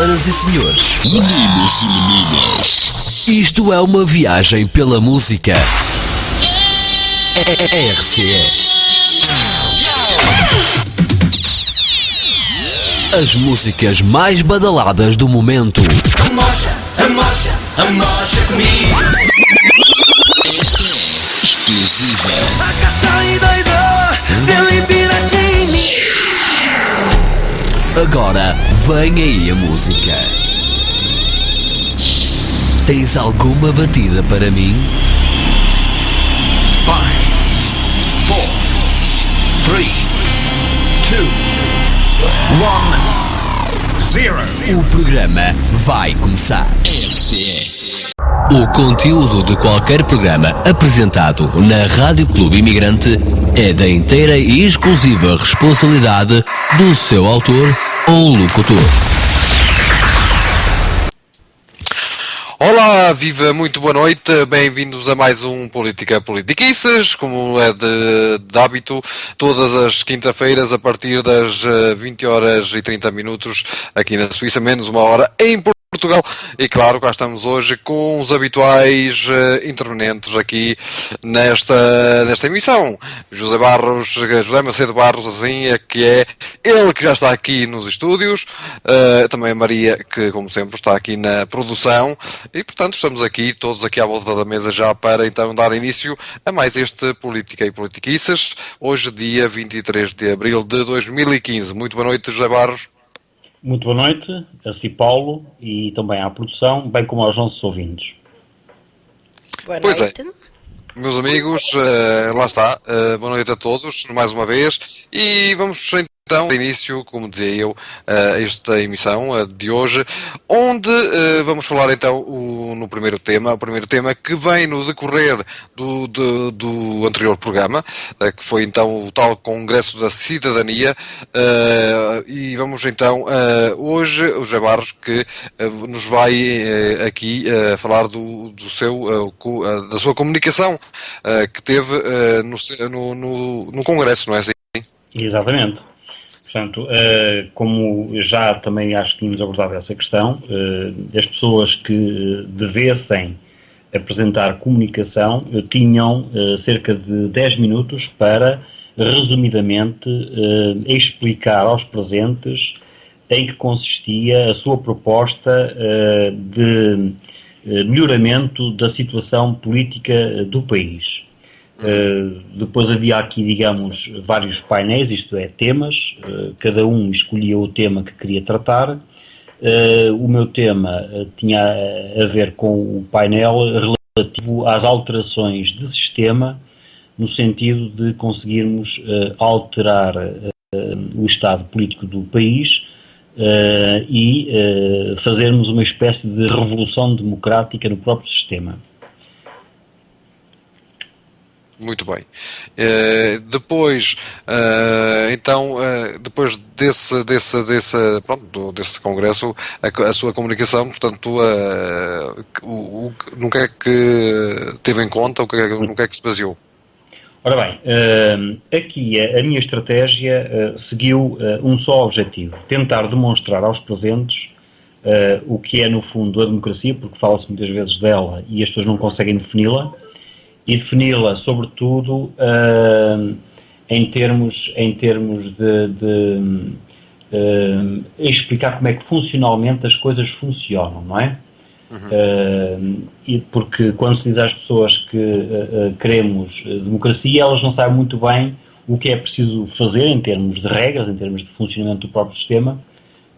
Senhoras e senhores, meninos e meninas, isto é uma viagem pela música. RCE. As músicas mais badaladas do momento. Amocha comigo. Esta é exclusiva. Agora vem aí a música. Tens alguma batida para mim? 5, 4, 3, 2, 1, 0. O programa vai começar. RCE. O conteúdo de qualquer programa apresentado na Rádio Clube Imigrante é da inteira e exclusiva responsabilidade do seu autor ou locutor. Olá, viva, muito boa noite, bem-vindos a mais um Política Politiquices, como é de hábito, todas as quinta-feiras a partir das 20 horas e 30 minutos aqui na Suíça, menos uma hora em Portugal. E claro, cá estamos hoje com os habituais intervenientes aqui nesta emissão. José Macedo Barros, assim, é que é ele que já está aqui nos estúdios, também a Maria, que como sempre está aqui na produção, e portanto estamos aqui, todos aqui à volta da mesa já para então dar início a mais este Política e Politiquices, hoje dia 23 de abril de 2015. Muito boa noite, José Barros. Muito boa noite a si, Paulo, e também à produção, bem como aos nossos ouvintes. Boa Pois noite. Meus amigos, lá está, boa noite a todos, mais uma vez, e vamos então dar início, como dizia eu, a esta emissão de hoje, onde vamos falar então no primeiro tema, o primeiro tema que vem no decorrer do anterior programa, que foi então o tal Congresso da Cidadania, e vamos então hoje, o José Barros, que nos vai aqui falar da sua comunicação que teve no Congresso, não é assim? Exatamente. Portanto, como já também acho que tínhamos abordado essa questão, as pessoas que devessem apresentar comunicação tinham cerca de 10 minutos para, resumidamente, explicar aos presentes em que consistia a sua proposta de melhoramento da situação política do país. Depois havia aqui, digamos, vários painéis, isto é, temas, cada um escolhia o tema que queria tratar. O meu tema tinha a ver com o painel relativo às alterações de sistema, no sentido de conseguirmos alterar o estado político do país e fazermos uma espécie de revolução democrática no próprio sistema. Muito bem. Depois, então, depois desse congresso, a sua comunicação, portanto, no que é que teve em conta, no que é que se baseou? Ora bem, aqui a minha estratégia seguiu um só objetivo: tentar demonstrar aos presentes o que é, no fundo, a democracia, porque fala-se muitas vezes dela e as pessoas não conseguem defini-la, e defini-la, sobretudo, em termos de explicar como é que funcionalmente as coisas funcionam, não é? E porque quando se diz às pessoas que queremos democracia, elas não sabem muito bem o que é preciso fazer em termos de regras, em termos de funcionamento do próprio sistema,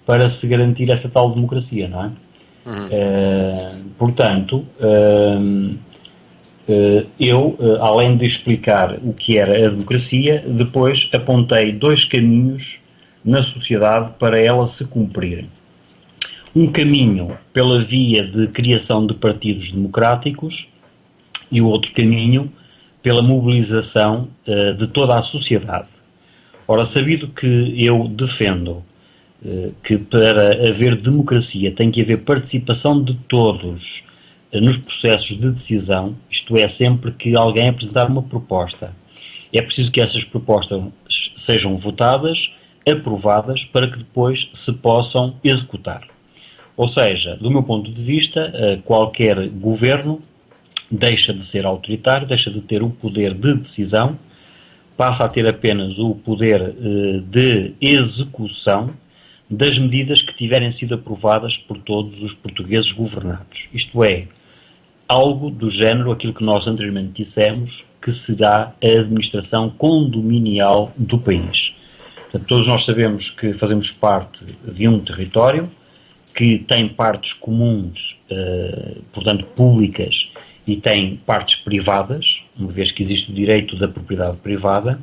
para se garantir essa tal democracia, não é? Portanto, eu, além de explicar o que era a democracia, depois apontei dois caminhos na sociedade para ela se cumprir. Um caminho pela via de criação de partidos democráticos e o outro caminho pela mobilização de toda a sociedade. Ora, sabido que eu defendo que para haver democracia tem que haver participação de todos nos processos de decisão, isto é, sempre que alguém apresentar uma proposta, é preciso que essas propostas sejam votadas, aprovadas, para que depois se possam executar. Ou seja, do meu ponto de vista, qualquer governo deixa de ser autoritário, deixa de ter o poder de decisão, passa a ter apenas o poder de execução das medidas que tiverem sido aprovadas por todos os portugueses governados. Isto é, algo do género, aquilo que nós anteriormente dissemos, que será a administração condominial do país. Portanto, todos nós sabemos que fazemos parte de um território que tem partes comuns, portanto, públicas, e tem partes privadas, uma vez que existe o direito da propriedade privada.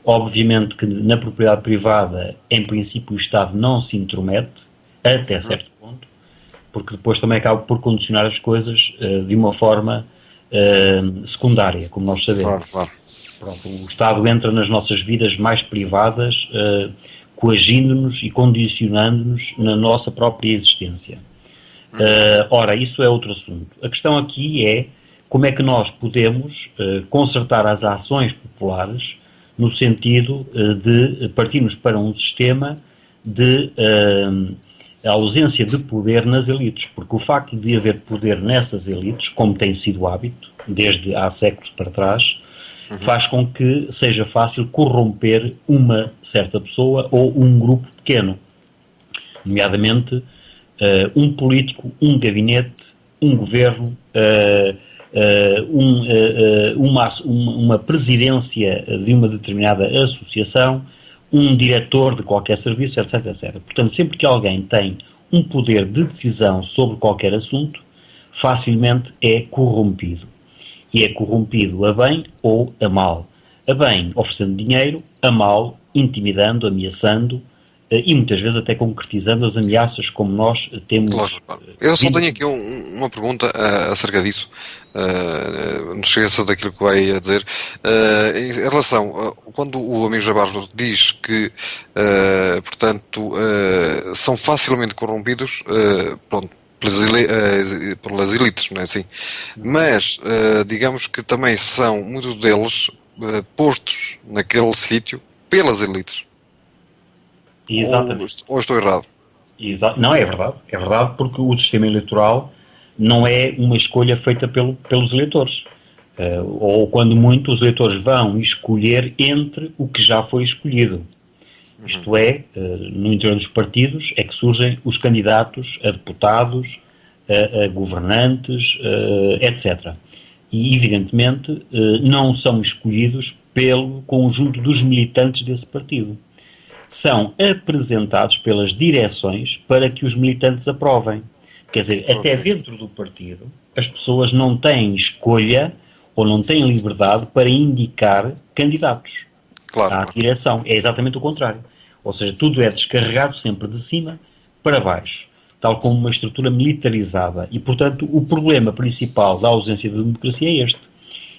Obviamente que na propriedade privada, em princípio, o Estado não se intromete, até certo ponto, porque depois também acaba por condicionar as coisas de uma forma secundária, como nós sabemos. Claro. Pronto, o Estado entra nas nossas vidas mais privadas, coagindo-nos e condicionando-nos na nossa própria existência. Ora, isso é outro assunto. A questão aqui é como é que nós podemos consertar as ações populares no sentido de partirmos para um sistema de ausência de poder nas elites, porque o facto de haver poder nessas elites, como tem sido hábito, desde há séculos para trás, faz com que seja fácil corromper uma certa pessoa ou um grupo pequeno, nomeadamente um político, um gabinete, um governo, uma presidência de uma determinada associação, um diretor de qualquer serviço, etc, etc. Portanto, sempre que alguém tem um poder de decisão sobre qualquer assunto, facilmente é corrompido. E é corrompido a bem ou a mal. A bem, oferecendo dinheiro; a mal, intimidando, ameaçando, e muitas vezes até concretizando as ameaças, como nós temos... Claro. Eu só tenho aqui uma pergunta acerca disso. Não se esqueça daquilo que vai a dizer. Em relação, quando o amigo Jabarro diz que, portanto, são facilmente corrompidos, pronto, pelas elites, não é assim? Mas, digamos que também são, muitos deles, postos naquele sítio pelas elites. Exatamente. Ou estou errado? Não, é verdade. É verdade, porque o sistema eleitoral não é uma escolha feita pelos eleitores. Ou, quando muito, os eleitores vão escolher entre o que já foi escolhido. Isto é, no interior dos partidos é que surgem os candidatos a deputados, a governantes, etc. E, evidentemente, não são escolhidos pelo conjunto dos militantes desse partido. São apresentados pelas direções para que os militantes aprovem. Quer dizer, até dentro do partido, as pessoas não têm escolha ou não têm liberdade para indicar candidatos à direção. É exatamente o contrário. Ou seja, tudo é descarregado sempre de cima para baixo, tal como uma estrutura militarizada. E, portanto, o problema principal da ausência de democracia é este.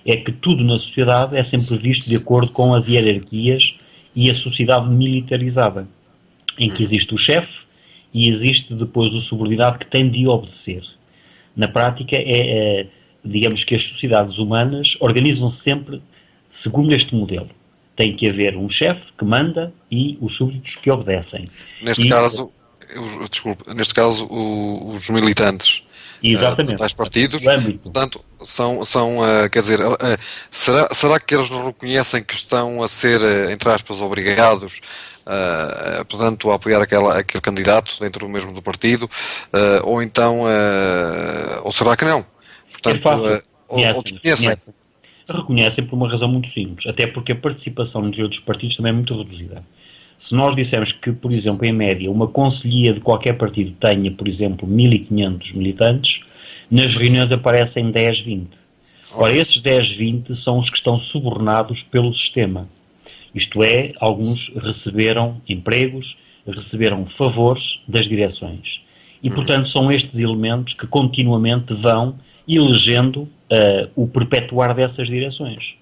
É que tudo na sociedade é sempre visto de acordo com as hierarquias e a sociedade militarizada, em que existe o chefe e existe depois o subordinado que tem de obedecer. Na prática, digamos que as sociedades humanas organizam-se sempre segundo este modelo. Tem que haver um chefe que manda e os súbditos que obedecem. Neste caso, os militantes exatamente, tais partidos, portanto, quer dizer, será que eles não reconhecem que estão a ser, entre aspas, obrigados, portanto, a apoiar aquele candidato dentro do mesmo do partido, ou então, ou será que não? Portanto, é fácil. Ou desconhecem? Reconhecem por uma razão muito simples, até porque a participação no interior dos partidos também é muito reduzida. Se nós dissermos que, por exemplo, em média, uma conselhia de qualquer partido tenha, por exemplo, 1.500 militantes, nas reuniões aparecem 10, 20. Ora, esses 10, 20 são os que estão subornados pelo sistema. Isto é, alguns receberam empregos, receberam favores das direções. E, portanto, são estes elementos que continuamente vão elegendo o perpetuar dessas direções.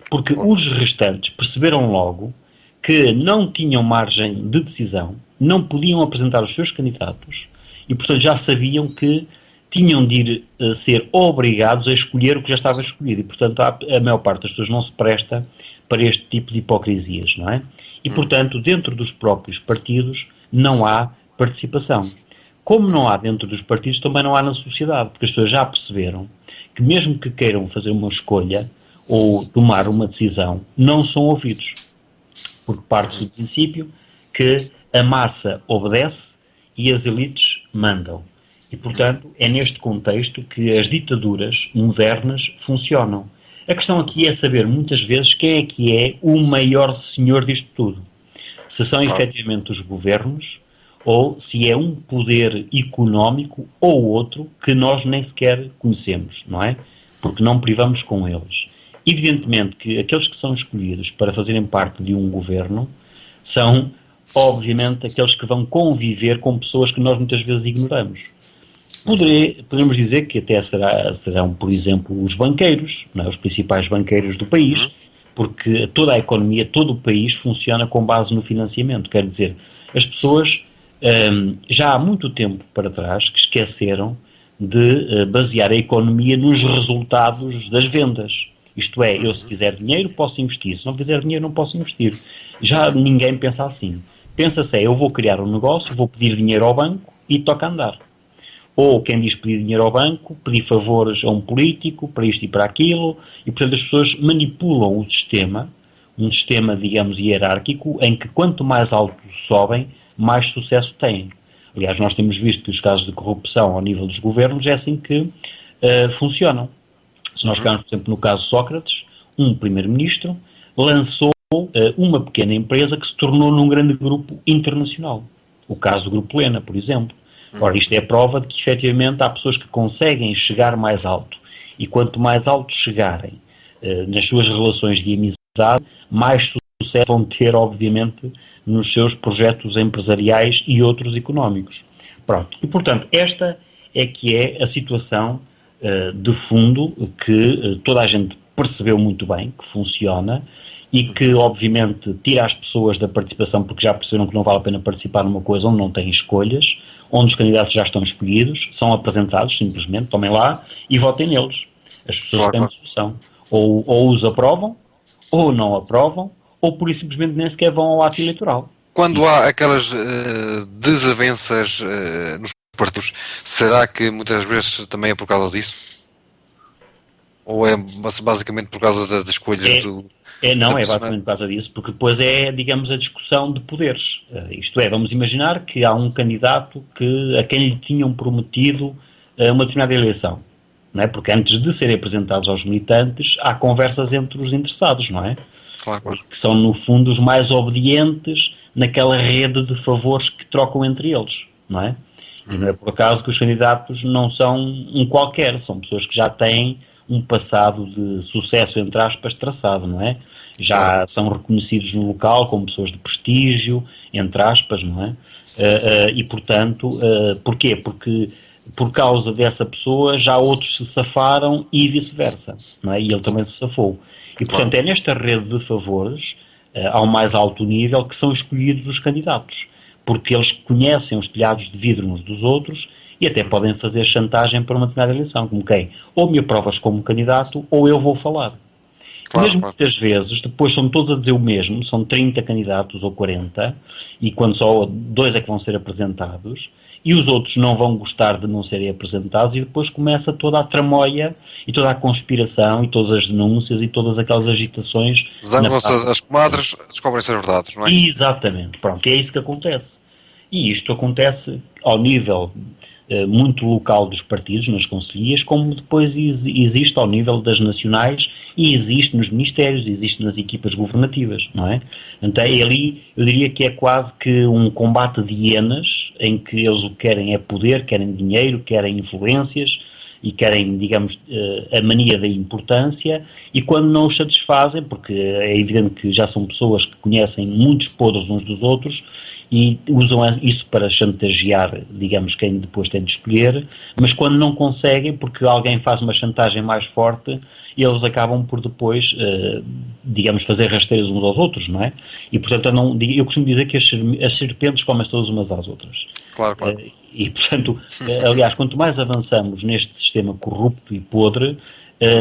Porque os restantes perceberam logo que não tinham margem de decisão, não podiam apresentar os seus candidatos e, portanto, já sabiam que tinham de ir ser obrigados a escolher o que já estava escolhido. E, portanto, a maior parte das pessoas não se presta para este tipo de hipocrisias, não é? E, portanto, dentro dos próprios partidos não há participação. Como não há dentro dos partidos, também não há na sociedade, porque as pessoas já perceberam que mesmo que queiram fazer uma escolha ou tomar uma decisão, não são ouvidos. Porque parte do princípio que a massa obedece e as elites mandam. E, portanto, é neste contexto que as ditaduras modernas funcionam. A questão aqui é saber, muitas vezes, quem é que é o maior senhor disto tudo. Se são efetivamente os governos ou se é um poder económico ou outro que nós nem sequer conhecemos, não é? Porque não privamos com eles. Evidentemente que aqueles que são escolhidos para fazerem parte de um governo são, obviamente, aqueles que vão conviver com pessoas que nós muitas vezes ignoramos. Podemos dizer que até serão, por exemplo, os banqueiros, não é? Os principais banqueiros do país, porque toda a economia, todo o país funciona com base no financiamento. Quer dizer, as pessoas já há muito tempo para trás que esqueceram de basear a economia nos resultados das vendas. Isto é, eu se fizer dinheiro posso investir, se não fizer dinheiro não posso investir. Já ninguém pensa assim. Pensa-se eu vou criar um negócio, vou pedir dinheiro ao banco e toca andar. Ou quem diz pedir dinheiro ao banco, pedir favores a um político, para isto e para aquilo, e portanto as pessoas manipulam o sistema, um sistema, digamos, hierárquico, em que quanto mais alto sobem, mais sucesso têm. Aliás, nós temos visto que os casos de corrupção ao nível dos governos é assim que funcionam. Se nós pegarmos, por exemplo, no caso de Sócrates, um primeiro-ministro lançou uma pequena empresa que se tornou num grande grupo internacional. O caso do Grupo Lena, por exemplo. Ora, isto é a prova de que, efetivamente, há pessoas que conseguem chegar mais alto. E quanto mais alto chegarem nas suas relações de amizade, mais sucesso vão ter, obviamente, nos seus projetos empresariais e outros económicos. Pronto. E, portanto, esta é que é a situação de fundo que toda a gente percebeu muito bem, que funciona e que, obviamente, tira as pessoas da participação porque já perceberam que não vale a pena participar numa coisa onde não têm escolhas, onde os candidatos já estão escolhidos, são apresentados, simplesmente, tomem lá e votem neles. As pessoas têm uma solução. Ou os aprovam, ou não aprovam, ou por isso simplesmente nem sequer vão ao ato eleitoral. Quando há aquelas desavenças nos partidos, será que muitas vezes também é por causa disso? Ou é basicamente por causa das escolhas do... Não, é basicamente por causa disso, porque depois é, digamos, a discussão de poderes. Isto é, vamos imaginar que há um candidato a quem lhe tinham prometido uma determinada eleição, não é? Porque antes de serem apresentados aos militantes, há conversas entre os interessados, não é? Claro. Que são, no fundo, os mais obedientes naquela rede de favores que trocam entre eles, não é? E não é por acaso que os candidatos não são um qualquer, são pessoas que já têm um passado de sucesso, entre aspas, traçado, não é? Já são reconhecidos no local como pessoas de prestígio, entre aspas, não é? E, portanto, porquê? Porque por causa dessa pessoa já outros se safaram e vice-versa, não é? E ele também se safou. E, portanto, é nesta rede de favores, ao mais alto nível, que são escolhidos os candidatos, porque eles conhecem os telhados de vidro uns dos outros e até podem fazer chantagem para uma determinada eleição, como quem? Ou me aprovas como candidato, ou eu vou falar. Mesmo muitas vezes, depois são todos a dizer o mesmo, são 30 candidatos ou 40, e quando só 2 é que vão ser apresentados, e os outros não vão gostar de não serem apresentados, e depois começa toda a tramóia, e toda a conspiração, e todas as denúncias, e todas aquelas agitações. Zangam-se as comadres, descobrem-se as verdades, não é? Exatamente, pronto, é isso que acontece. E isto acontece ao nível muito local dos partidos, nas conselhias, como depois existe ao nível das nacionais e existe nos ministérios, existe nas equipas governativas, não é? Então ali eu diria que é quase que um combate de hienas, em que eles o que querem é poder, querem dinheiro, querem influências e querem, digamos, a mania da importância, e quando não os satisfazem, porque é evidente que já são pessoas que conhecem muitos podres uns dos outros, e usam isso para chantagear, digamos, quem depois tem de escolher, mas quando não conseguem, porque alguém faz uma chantagem mais forte, eles acabam por depois, digamos, fazer rasteiros uns aos outros, não é? E, portanto, eu costumo dizer que as serpentes comem todas umas às outras. Claro. E, portanto, aliás, quanto mais avançamos neste sistema corrupto e podre,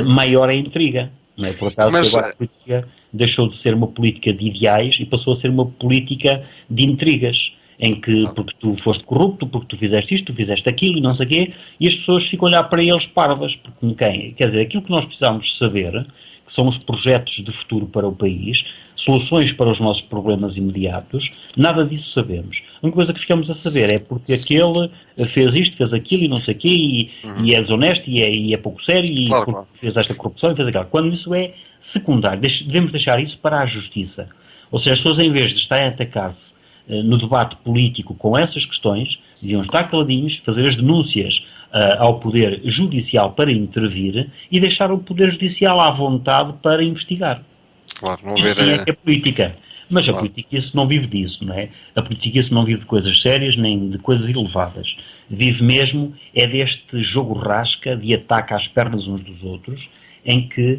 maior é a intriga. Não é? Por acaso, agora a política deixou de ser uma política de ideais e passou a ser uma política de intrigas. em que, porque tu foste corrupto, porque tu fizeste isto, tu fizeste aquilo e não sei o quê, e as pessoas ficam a olhar para eles parvas, porque quem? Quer dizer, aquilo que nós precisamos saber, que são os projetos de futuro para o país, soluções para os nossos problemas imediatos, nada disso sabemos. A única coisa que ficamos a saber é porque aquele fez isto, fez aquilo e não sei o quê, e é desonesto, e é pouco sério, e porque fez esta corrupção e fez aquilo. Quando isso é secundário, devemos deixar isso para a justiça. Ou seja, as pessoas, em vez de estarem a atacar-se no debate político com essas questões, deviam estar caladinhos, fazer as denúncias ao Poder Judicial para intervir e deixar o Poder Judicial à vontade para investigar. Claro, não Isso ver... é que é política. Mas a política isso não vive disso, não é? A política isso não vive de coisas sérias nem de coisas elevadas. Vive mesmo é deste jogo rasca de ataque às pernas uns dos outros, em que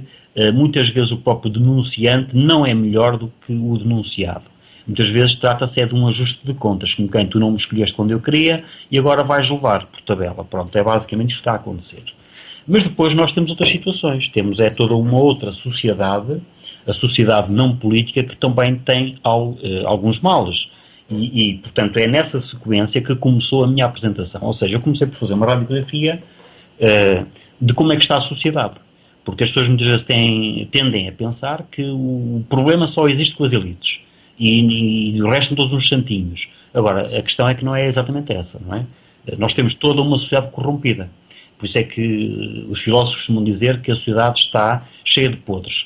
muitas vezes o próprio denunciante não é melhor do que o denunciado. Muitas vezes trata-se de um ajuste de contas, como quem tu não me escolheste quando eu queria e agora vais levar por tabela. Pronto, é basicamente isto que está a acontecer. Mas depois nós temos outras situações. Temos toda uma outra sociedade, a sociedade não política, que também tem alguns males. E, portanto, é nessa sequência que começou a minha apresentação. Ou seja, eu comecei por fazer uma radiografia de como é que está a sociedade. Porque as pessoas muitas vezes tendem a pensar que o problema só existe com as elites. E o resto são todos uns santinhos. Agora, a questão é que não é exatamente essa, não é? Nós temos toda uma sociedade corrompida. Por isso é que os filósofos costumam dizer que a sociedade está cheia de podres.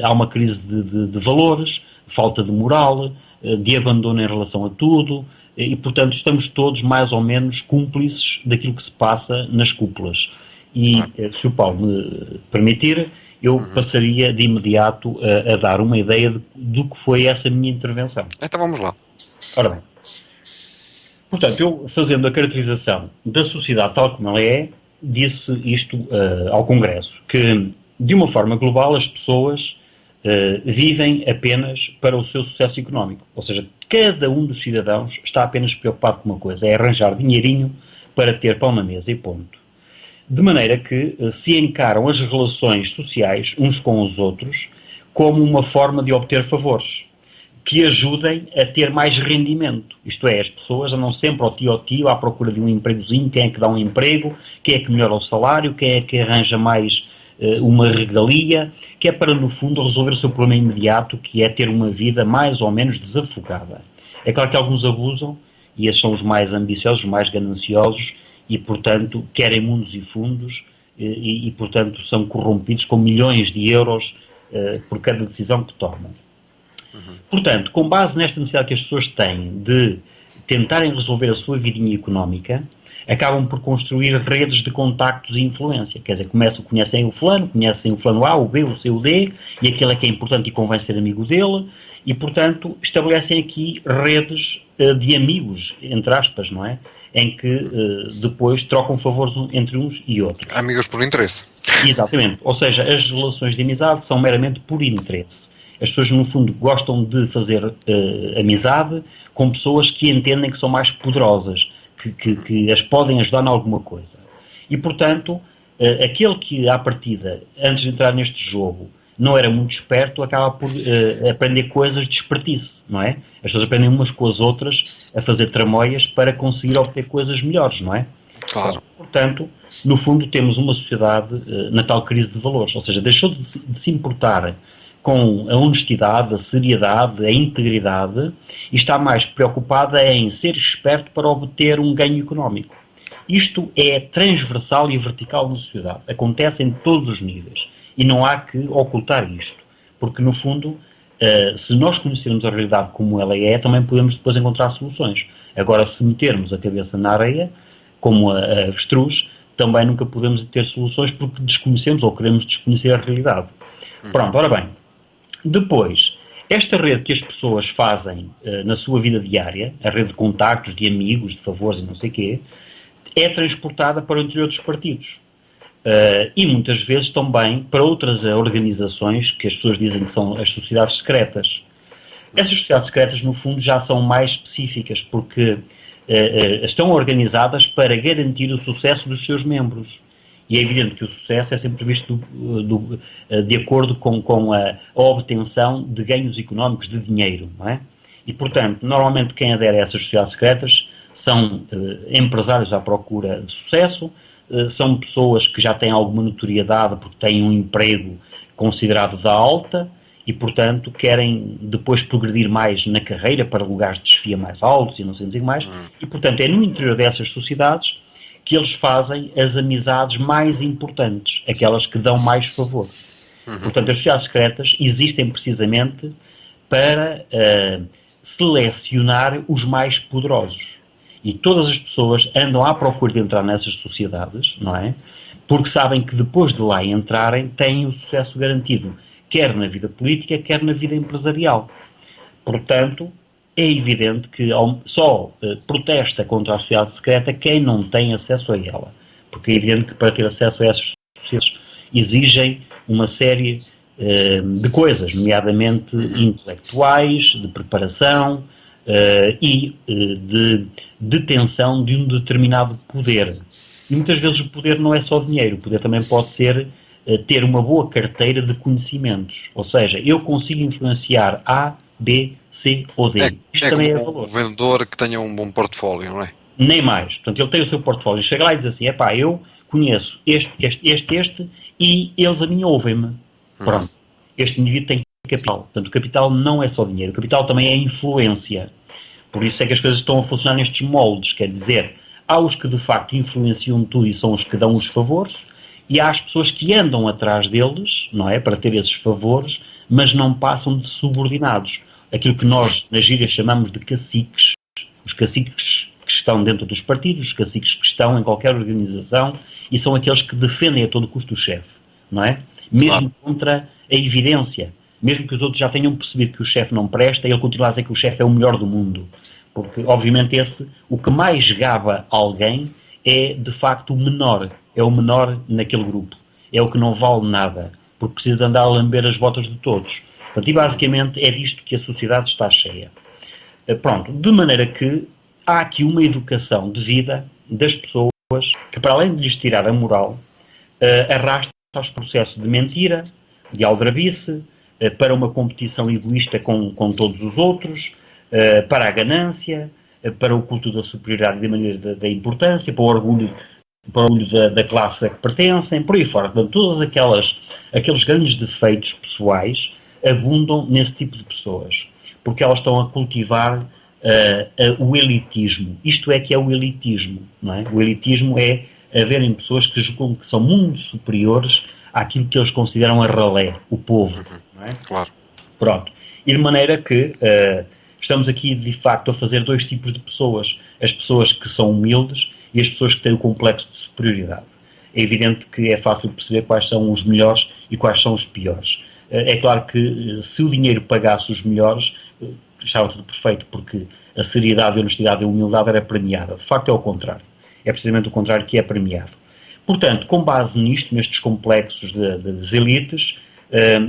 Há uma crise de valores, falta de moral, de abandono em relação a tudo, e, portanto, estamos todos mais ou menos cúmplices daquilo que se passa nas cúpulas. E, se o Paulo me permitir, eu passaria de imediato a dar uma ideia do que foi essa minha intervenção. Então vamos lá. Ora bem, portanto, eu fazendo a caracterização da sociedade tal como ela é, disse isto ao Congresso, que de uma forma global as pessoas vivem apenas para o seu sucesso económico. Ou seja, cada um dos cidadãos está apenas preocupado com uma coisa, é arranjar dinheirinho para ter pão na mesa e ponto. De maneira que se encaram as relações sociais uns com os outros como uma forma de obter favores que ajudem a ter mais rendimento. Isto é, as pessoas andam sempre ao tio à procura de um empregozinho, quem é que dá um emprego, quem é que melhora o salário, quem é que arranja mais uma regalia, que é para, no fundo, resolver o seu problema imediato, que é ter uma vida mais ou menos desafogada. É claro que alguns abusam, e esses são os mais ambiciosos, os mais gananciosos, e, portanto, querem mundos e fundos, e portanto, são corrompidos com milhões de euros por cada decisão que tomam. Portanto, com base nesta necessidade que as pessoas têm de tentarem resolver a sua vidinha económica, acabam por construir redes de contactos e influência. Quer dizer, conhecem o fulano A, o B, o C, o D, e aquele é que é importante e convém ser amigo dele, e, portanto, estabelecem aqui redes de amigos, entre aspas, não é? Em que depois trocam favores entre uns e outros. Amigos por interesse. Exatamente. Ou seja, as relações de amizade são meramente por interesse. As pessoas, no fundo, gostam de fazer amizade com pessoas que entendem que são mais poderosas, que as podem ajudar em alguma coisa. E, portanto, aquele que, à partida, antes de entrar neste jogo, não era muito esperto, acaba por aprender coisas de espertice, não é? As pessoas aprendem umas com as outras a fazer tramóias para conseguir obter coisas melhores, não é? Claro. Portanto, no fundo, temos uma sociedade na tal crise de valores, ou seja, deixou de se importar com a honestidade, a seriedade, a integridade, e está mais preocupada em ser esperto para obter um ganho económico. Isto é transversal e vertical na sociedade. Acontece em todos os níveis. E não há que ocultar isto. Porque, no fundo, se nós conhecermos a realidade como ela é, também podemos depois encontrar soluções. Agora, se metermos a cabeça na areia, como a avestruz, também nunca podemos ter soluções porque desconhecemos ou queremos desconhecer a realidade. Pronto, ora bem. Depois, esta rede que as pessoas fazem na sua vida diária, a rede de contactos, de amigos, de favores e não sei o quê, é transportada para o interior dos partidos. E muitas vezes também para outras organizações que as pessoas dizem que são as sociedades secretas. Essas sociedades secretas, no fundo, já são mais específicas, porque estão organizadas para garantir o sucesso dos seus membros. E é evidente que o sucesso é sempre visto de acordo com a obtenção de ganhos económicos, de dinheiro, não é? E, portanto, normalmente quem adere a essas sociedades secretas são empresários à procura de sucesso, são pessoas que já têm alguma notoriedade porque têm um emprego considerado da alta e, portanto, querem depois progredir mais na carreira para lugares de chefia mais altos e não sei dizer mais. E, portanto, é no interior dessas sociedades que eles fazem as amizades mais importantes, aquelas que dão mais favor. Portanto, as sociedades secretas existem precisamente para selecionar os mais poderosos. E todas as pessoas andam à procura de entrar nessas sociedades, não é? Porque sabem que depois de lá entrarem têm o sucesso garantido, quer na vida política, quer na vida empresarial. Portanto, é evidente que só protesta contra a sociedade secreta quem não tem acesso a ela. Porque é evidente que para ter acesso a essas sociedades exigem uma série de coisas, nomeadamente intelectuais, de preparação e de detenção de um determinado poder. E muitas vezes o poder não é só dinheiro, o poder também pode ser ter uma boa carteira de conhecimentos. Ou seja, eu consigo influenciar A, B, C ou D. Isto também é valor. Um vendedor que tenha um bom portfólio, não é? Nem mais. Portanto, ele tem o seu portfólio. Chega lá e diz assim, eu conheço este e eles a mim ouvem-me. Pronto. Este indivíduo tem capital. Portanto, o capital não é só dinheiro. O capital também é influência. Por isso é que as coisas estão a funcionar nestes moldes. Quer dizer, há os que de facto influenciam tudo e são os que dão os favores, e há as pessoas que andam atrás deles, não é, para ter esses favores, mas não passam de subordinados. Aquilo que nós, na gíria, chamamos de caciques. Os caciques que estão dentro dos partidos, os caciques que estão em qualquer organização, e são aqueles que defendem a todo custo o chefe, não é? Mesmo contra a evidência. Mesmo que os outros já tenham percebido que o chefe não presta, ele continua a dizer que o chefe é o melhor do mundo. Porque, obviamente, o que mais gaba alguém é, de facto, o menor. É o menor naquele grupo. É o que não vale nada. Porque precisa de andar a lamber as botas de todos. Portanto, e basicamente é disto que a sociedade está cheia. Pronto, de maneira que há aqui uma educação de vida das pessoas que, para além de lhes tirar a moral, arrasta aos processos de mentira, de aldrabice, para uma competição egoísta com todos os outros, para a ganância, para o culto da superioridade e da maneira da importância, para o orgulho da classe a que pertencem, por aí fora. Portanto, todos aqueles grandes defeitos pessoais abundam nesse tipo de pessoas, porque elas estão a cultivar o elitismo. Isto é que é o elitismo, não é? O elitismo é haverem pessoas que julgam que são muito superiores àquilo que eles consideram a ralé, o povo, não é? Claro. Pronto. E de maneira que estamos aqui, de facto, a fazer dois tipos de pessoas. As pessoas que são humildes e as pessoas que têm o complexo de superioridade. É evidente que é fácil perceber quais são os melhores e quais são os piores. É claro que se o dinheiro pagasse os melhores, estava tudo perfeito, porque a seriedade, a honestidade e a humildade era premiada. De facto é o contrário. É precisamente o contrário que é premiado. Portanto, com base nisto, nestes complexos das elites,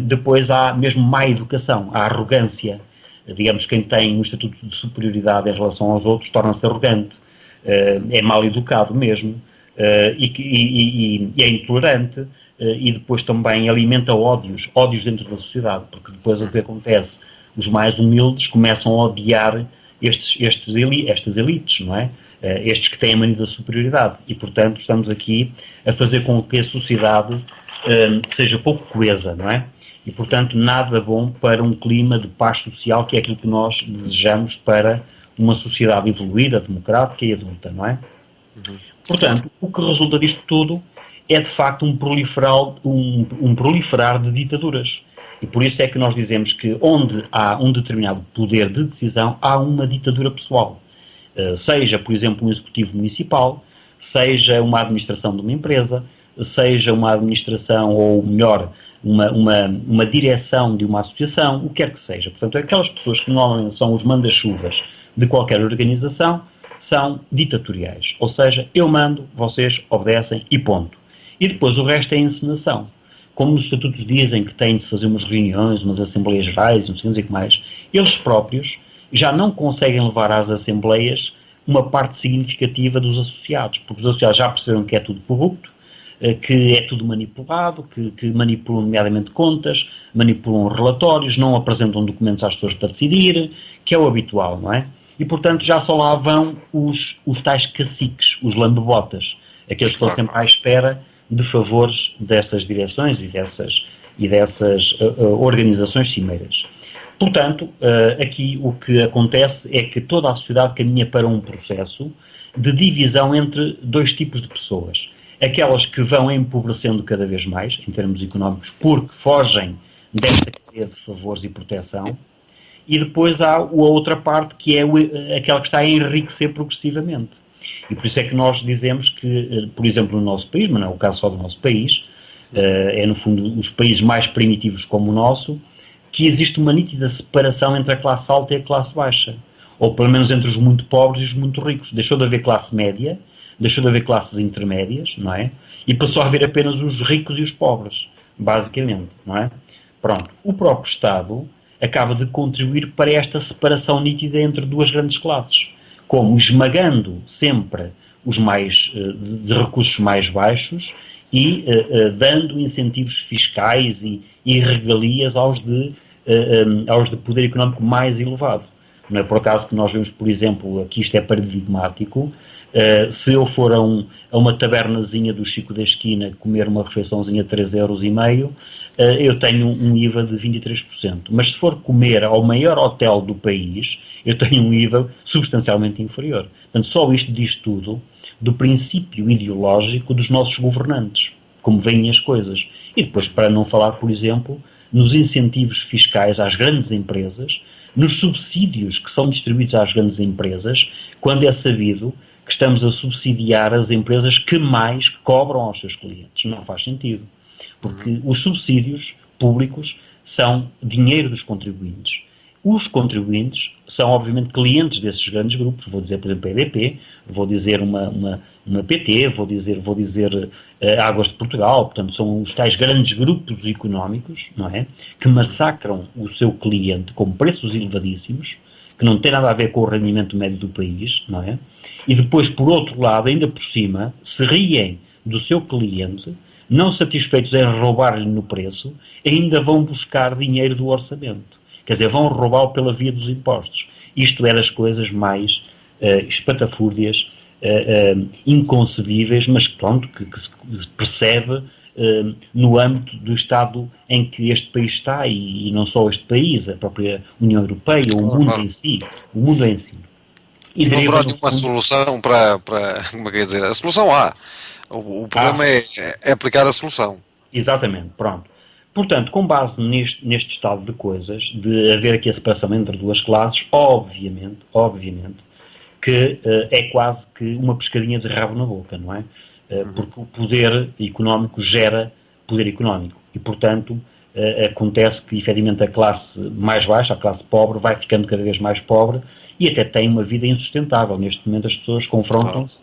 depois há mesmo má educação, a arrogância. Digamos, quem tem um estatuto de superioridade em relação aos outros torna-se arrogante, é mal educado mesmo, e é intolerante, e depois também alimenta ódios dentro da sociedade, porque depois o que acontece, os mais humildes começam a odiar estas elites, não é? Estes que têm a mania da superioridade, e portanto estamos aqui a fazer com que a sociedade seja pouco coesa, não é? E portanto nada bom para um clima de paz social, que é aquilo que nós desejamos para uma sociedade evoluída, democrática e adulta, não é? Portanto, o que resulta disto tudo é de facto um proliferar de ditaduras. E por isso é que nós dizemos que onde há um determinado poder de decisão, há uma ditadura pessoal. Seja, por exemplo, um executivo municipal, seja uma administração de uma empresa, seja uma administração, ou melhor, uma direção de uma associação, o que quer que seja. Portanto, aquelas pessoas que normalmente são os manda-chuvas de qualquer organização são ditatoriais. Ou seja, eu mando, vocês obedecem e ponto. E depois o resto é encenação. Como os estatutos dizem que têm de se fazer umas reuniões, umas assembleias gerais, não sei o que mais, eles próprios já não conseguem levar às assembleias uma parte significativa dos associados, porque os associados já perceberam que é tudo corrupto, que é tudo manipulado, que manipulam nomeadamente contas, manipulam relatórios, não apresentam documentos às pessoas para decidir, que é o habitual, não é? E, portanto, já só lá vão os tais caciques, os lambebotas, aqueles que estão sempre à espera de favores dessas direções e dessas organizações cimeiras. Portanto, aqui o que acontece é que toda a sociedade caminha para um processo de divisão entre dois tipos de pessoas. Aquelas que vão empobrecendo cada vez mais, em termos económicos, porque fogem desta cadeia de favores e proteção, e depois há a outra parte, que é aquela que está a enriquecer progressivamente. E por isso é que nós dizemos que, por exemplo, no nosso país, mas não é o caso só do nosso país, é no fundo os países mais primitivos como o nosso, que existe uma nítida separação entre a classe alta e a classe baixa. Ou pelo menos entre os muito pobres e os muito ricos. Deixou de haver classe média, deixou de haver classes intermédias, não é? E passou a haver apenas os ricos e os pobres, basicamente, não é? Pronto. O próprio Estado acaba de contribuir para esta separação nítida entre duas grandes classes, como esmagando sempre os mais de recursos mais baixos e dando incentivos fiscais e regalias aos de poder económico mais elevado. Não é por acaso que nós vemos, por exemplo, aqui isto é paradigmático, se eu for a uma tabernazinha do Chico da Esquina comer uma refeiçãozinha de 3,5 €, eu tenho um IVA de 23%. Mas se for comer ao maior hotel do país, eu tenho um IVA substancialmente inferior. Portanto, só isto diz tudo do princípio ideológico dos nossos governantes, como veem as coisas. E depois, para não falar, por exemplo, nos incentivos fiscais às grandes empresas, nos subsídios que são distribuídos às grandes empresas, quando é sabido que estamos a subsidiar as empresas que mais cobram aos seus clientes. Não faz sentido. Porque os subsídios públicos são dinheiro dos contribuintes. Os contribuintes são, obviamente, clientes desses grandes grupos. Vou dizer, por exemplo, a EDP, vou dizer uma PT, vou dizer Águas de Portugal. Portanto, são os tais grandes grupos económicos, não é? Que massacram o seu cliente com preços elevadíssimos, que não tem nada a ver com o rendimento médio do país, não é? E depois, por outro lado, ainda por cima, se riem do seu cliente, não satisfeitos em roubar-lhe no preço, ainda vão buscar dinheiro do orçamento. Quer dizer, vão roubá-lo pela via dos impostos. Isto é das coisas mais espatafúrdias, inconcebíveis, mas pronto, que se percebe no âmbito do Estado em que este país está, e não só este país, a própria União Europeia, o mundo em si. O mundo em si. E não haverá nenhuma solução para... Como é que é dizer? A solução há. O problema é aplicar a solução. Exatamente, pronto. Portanto, com base neste estado de coisas, de haver aqui a separação entre duas classes, obviamente, que é quase que uma pescadinha de rabo na boca, não é? Porque o poder económico gera poder económico. E, portanto, acontece que, efetivamente, a classe mais baixa, a classe pobre, vai ficando cada vez mais pobre e até tem uma vida insustentável. Neste momento as pessoas confrontam-se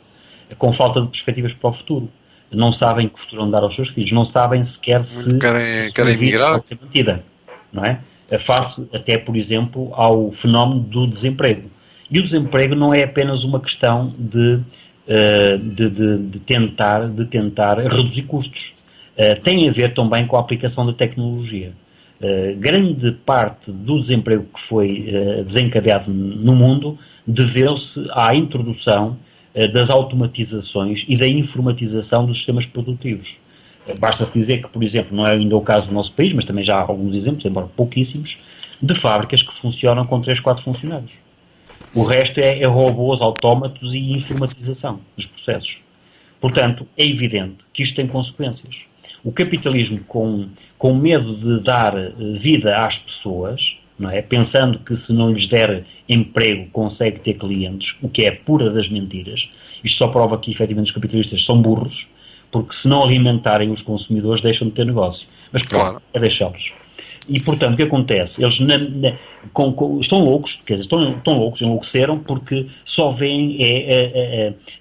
com falta de perspectivas para o futuro. Não sabem que futuro vão dar aos seus filhos, não sabem sequer se querem migrar, pode ser mantida, não é? Face até, por exemplo, ao fenómeno do desemprego. E o desemprego não é apenas uma questão de tentar reduzir custos. Tem a ver também com a aplicação da tecnologia. Grande parte do desemprego que foi desencadeado no mundo deveu-se à introdução das automatizações e da informatização dos sistemas produtivos. Basta-se dizer que, por exemplo, não é ainda o caso do nosso país, mas também já há alguns exemplos, embora pouquíssimos, de fábricas que funcionam com 3, 4 funcionários. O resto é robôs, autómatos e informatização dos processos. Portanto, é evidente que isto tem consequências. O capitalismo, com medo de dar vida às pessoas, não é? Pensando que se não lhes der emprego consegue ter clientes, o que é pura das mentiras. Isto só prova que efetivamente os capitalistas são burros, porque se não alimentarem os consumidores deixam de ter negócio. Mas pronto, é deixá-los. E portanto o que acontece? Eles estão loucos, quer dizer, estão loucos, enlouqueceram porque só veem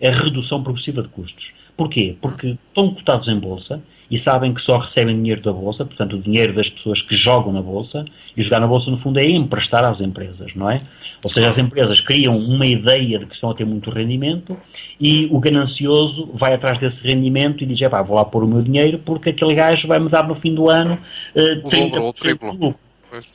a redução progressiva de custos. Porquê? Porque estão cotados em bolsa e sabem que só recebem dinheiro da Bolsa, portanto o dinheiro das pessoas que jogam na Bolsa, e jogar na Bolsa no fundo é emprestar às empresas, não é? Ou seja, as empresas criam uma ideia de que estão a ter muito rendimento e o ganancioso vai atrás desse rendimento e diz, vou lá pôr o meu dinheiro porque aquele gajo vai me dar no fim do ano O dobro ou o 30% triplo. de lucro.